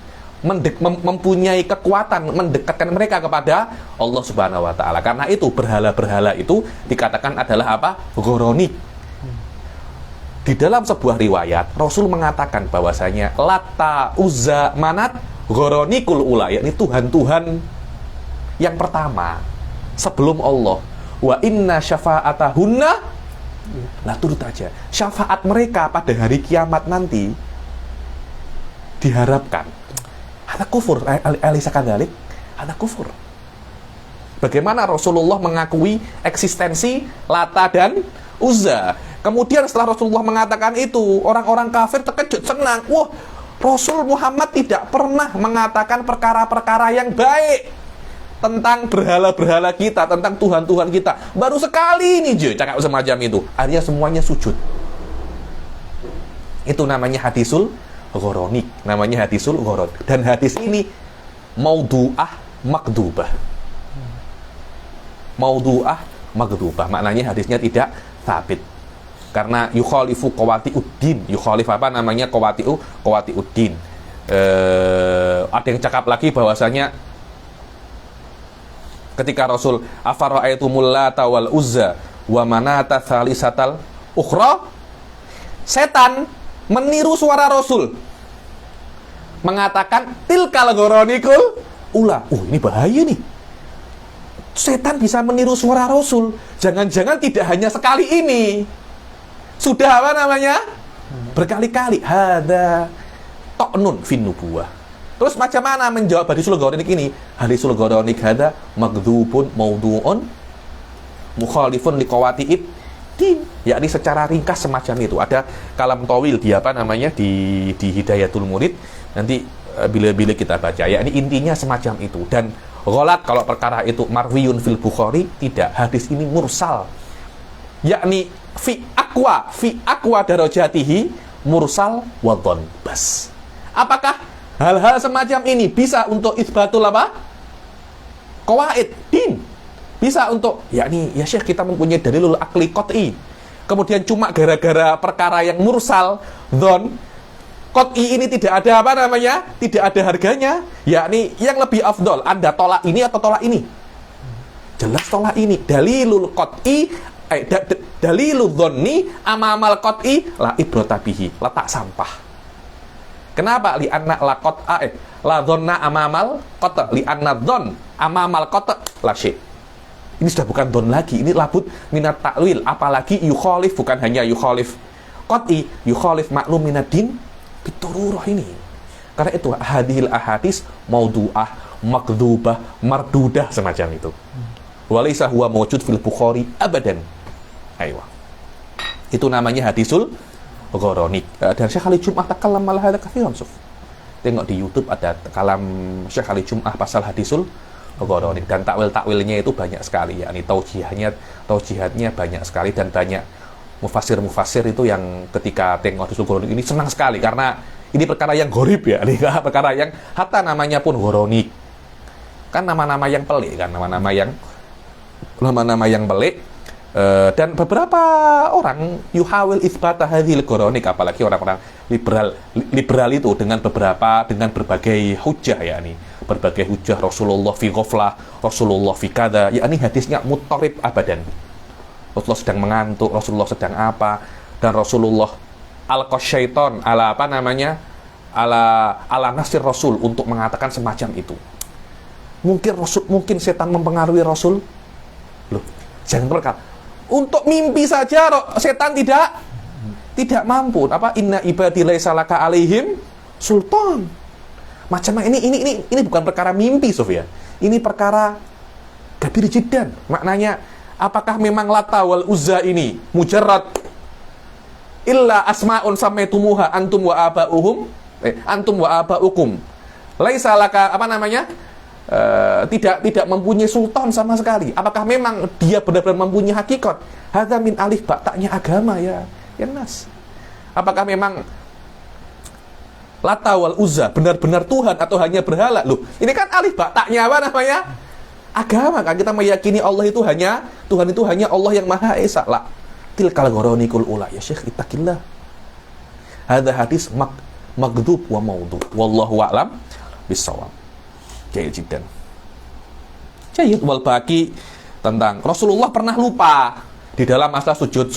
Mempunyai kekuatan mendekatkan mereka kepada Allah Subhanahu wa taala. Karena itu berhala-berhala itu dikatakan adalah apa? Ghoronik. Di dalam sebuah riwayat Rasul mengatakan bahwasanya Lata, Uzza, Manat ghoronikul ula, yakni Tuhan-Tuhan yang pertama sebelum Allah. wa inna syafa'atahunna la turut aja. Syafaat mereka pada hari kiamat nanti diharapkan. Ada kufur, alisa kadalik, ada kufur. Bagaimana Rasulullah mengakui eksistensi Lata dan Uzza. Kemudian setelah Rasulullah mengatakan itu, orang-orang kafir terkejut, senang. Wah, Rasul Muhammad tidak pernah mengatakan perkara-perkara yang baik tentang berhala-berhala kita, tentang Tuhan-Tuhan kita. Baru sekali ini je cakap semacam itu. Akhirnya semuanya sujud. Itu namanya hadisul ghoronik. Namanya hadisul ghoron. Dan hadis ini maudu'ah makdubah. Maudu'ah makdubah. Maknanya hadisnya tidak sabit. Karena yukhalifu qawati'uddin. Yukhalif apa namanya? Qawati'uddin. Ada yang cakap lagi bahwasanya ketika Rasul afara'aitumul Lata wal Uzza wa manata tsalisatal ukhra, setan meniru suara Rasul mengatakan tilkal ghoronikul ula. Ini bahaya nih. Setan bisa meniru suara Rasul. Jangan-jangan tidak hanya sekali ini. Sudah apa namanya? Berkali-kali. Hada ta'nun fin nubuwah. Terus macam mana menjawab hadisul ghoronik ini? Hadisul ghoronik hada maghdubun maudu'un mukhalifun liqawati'id din. Yakni secara ringkas semacam itu. Ada kalam tawil di apa namanya? Di Hidayatul Murid. Nanti bila kita baca. Yakni intinya semacam itu. Dan ghalat kalau perkara itu marwiyun fil Bukhari, tidak. Hadis ini mursal. Yakni fi aqwa darajatihi mursal wadon bas. Apakah hal-hal semacam ini bisa untuk isbatul apa? Qawaid din. Bisa untuk, yakni ya Syekh kita mempunyai dalilul akli qat'i. Kemudian cuma gara-gara perkara yang mursal, dhon, qat'i ini tidak ada apa namanya? Tidak ada harganya. Yakni yang lebih afdol, Anda tolak ini atau tolak ini? Jelas tolak ini. Dalilul qat'i dalilul dhonni amamal qat'i la ibrata bihi. Letak sampah. Kenapa? Li anna la qat'a la dhanna amamal qat' li anna dhann amamal qat' la syai'. Ini sudah bukan dhon lagi, ini labud minat ta'wil, apalagi yukhalif, bukan hanya yukhalif qat'i, yukhalif maklum minad-din bitururah ini. Karena itu hadhil ahadis maudu'ah, makdzubah, mardudah semacam itu. Walaysa huwa mawjud fil Bukhari abadan. Aywa. Itu namanya hadisul ghoronik. Dan Syekh Ali Jum'ah takallam ala hadza katsiran suf. Tengok di YouTube ada kalam Syekh Ali Jum'ah pasal hadisul ghoronik, dan takwil-takwilnya itu banyak sekali, yakni taujihatnya banyak sekali, dan banyak mufassir itu yang ketika tengok hadisul ghoronik ini senang sekali karena ini perkara yang gharib ya, ini perkara yang hatta namanya pun ghoronik. Kan nama-nama yang pelik kan, nama-nama yang pelik. Dan beberapa orang yuhawil isbata hadhil ghoronik, apalagi orang-orang liberal itu dengan berbagai hujah, yakni berbagai hujah. Rasulullah fi ghaflah, Rasulullah fi kada, yakni hadisnya muttarib abadan. Rasulullah sedang mengantuk, Rasulullah sedang apa, dan Rasulullah al-qasyaiton ala apa namanya, ala nasir Rasul untuk mengatakan semacam itu. Mungkin setan mempengaruhi Rasul. Loh, jangan berkata untuk mimpi saja setan tidak mampu. Apa inna ibadi laisa laka alaihim sultan. Macam ini bukan perkara mimpi, Sofia. Ini perkara kabir jiddan. Maknanya apakah memang Lata wal Uzza ini mujarrad illa asma'un samaitumuha antum wa aba'ukum laisa laka apa namanya? Tidak mempunyai sultan sama sekali. Apakah memang dia benar-benar mempunyai hakikat? Hadza min alif baktaknya agama ya nas. Apakah memang Lata wal Uzza benar-benar Tuhan atau hanya berhala? Loh, ini kan alif baktaknya apa namanya? Agama kan, kita meyakini Allah itu hanya Tuhan, itu hanya Allah yang Maha Esa. La tilkal ghoronikul ula ya Syekh ittaqillah. Hadza hadis maghdub wa maudhu. Wallahu a'lam bissawab. Jayyid. Wal baqi tentang Rasulullah pernah lupa di dalam masa sujud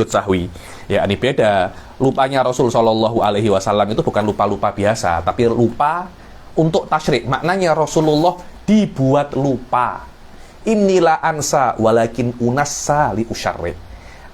sahwi. Ya, ini beda. Lupanya Rasul Shallallahu Alaihi Wasallam itu bukan lupa biasa, tapi lupa untuk tasyrik. Maknanya Rasulullah dibuat lupa. Innila ansa walakin unassa li usyarri.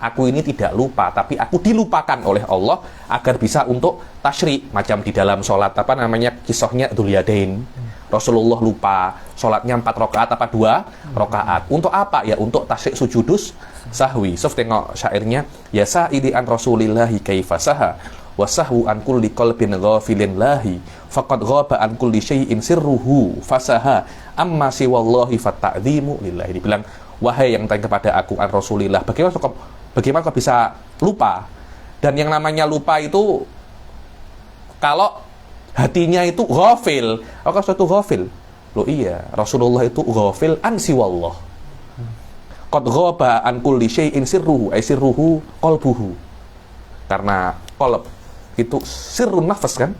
Aku ini tidak lupa, tapi aku dilupakan oleh Allah agar bisa untuk tasyri. Macam di dalam sholat, apa namanya, kisahnya Dzul-Yadain. Rasulullah lupa, sholatnya 4 rakaat apa 2 rakaat. Untuk apa? Ya untuk tasyri sujudus sahwi. So, tengok syairnya, ya sa'idi an Rasulillahi kaifasaha wa sahwu an kulli qalbin ghafilin lahi faqad ghaba an kulli syai'in sirruhu fasaha amma siwallahi fatta'dhimu lillahi. Dibilang, wahai yang tanya kepada aku an Rasulillah, bagaimana kau bisa lupa? Dan yang namanya lupa itu kalau hatinya itu ghafil. Apakah suatu ghafil? Loh iya, Rasulullah itu ghafil an siwallah. Qad ghaba an kulli syai'in sirruhu, ay sirruhu qalbuhu. Karena qalb itu sirrun nafas kan?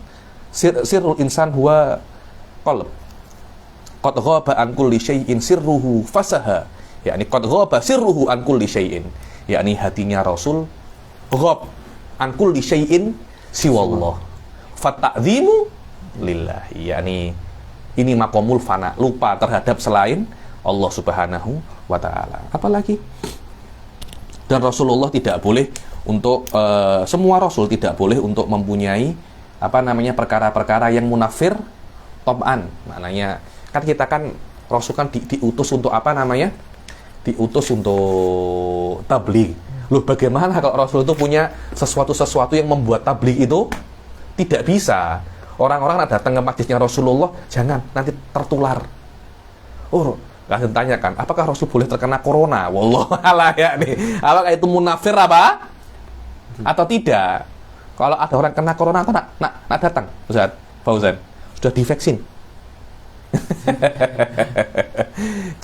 Sirrul insan huwa qalb. Qad ghaba an kulli syai'in sirruhu fasaha. Yakni qad ghaba sirruhu an kulli syai'in. Yakni hatinya Rasul ghab an kulli syai'in siwallah. Fatta'dhimu lillahi. Yakni ini maqamul fana, lupa terhadap selain Allah Subhanahu wa taala. Apalagi dan Rasulullah tidak boleh untuk semua rasul tidak boleh untuk mempunyai apa namanya perkara-perkara yang munafir tab'an. Maknanya kan kita kan Rasul kan diutus untuk apa namanya? Diutus untuk tabligh. Loh, bagaimana kalau Rasul itu punya sesuatu yang membuat tabligh itu tidak bisa? Orang-orang datang ke masjidnya Rasulullah, jangan nanti tertular. Oh, langsung tanyakan, apakah Rasul boleh terkena corona? Wallahu a'lam ya nih. Apakah itu munafir apa? Atau tidak? Kalau ada orang kena corona, nak datang, Ustaz Fauzan, sudah divaksin.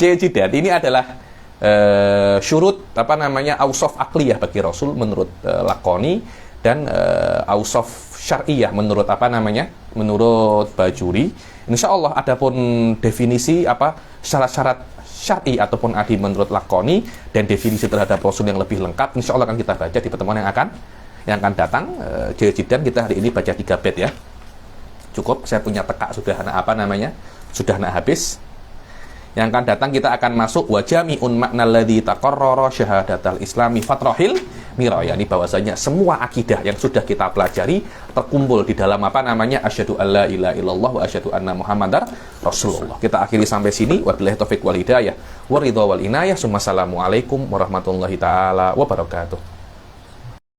Cidat ini adalah syurut apa namanya ausaf akliyah bagi Rasul menurut Lakoni dan ausaf syar'iyah menurut apa namanya menurut Bajuri. Insyaallah adapun definisi apa syarat-syarat syar'i ataupun adi menurut Lakoni dan definisi terhadap Rasul yang lebih lengkap insyaallah akan kita baca di pertemuan yang akan datang. Cidat kita hari ini baca 3 bait ya. Cukup, saya punya tekak sudah apa namanya sudah habis. Yang akan datang kita akan masuk wajami'un makna alladzi taqarrara syahadatal islami fatrahil mira, yakni bahwasanya semua akidah yang sudah kita pelajari terkumpul di dalam apa namanya asyhadu alla ilaha illallah wa asyhadu anna muhammadar rasulullah. Kita akhiri sampai sini, wabillahi taufik wal hidayah wa ridha wal inayah. Assalamualaikum warahmatullahi taala wabarakatuh.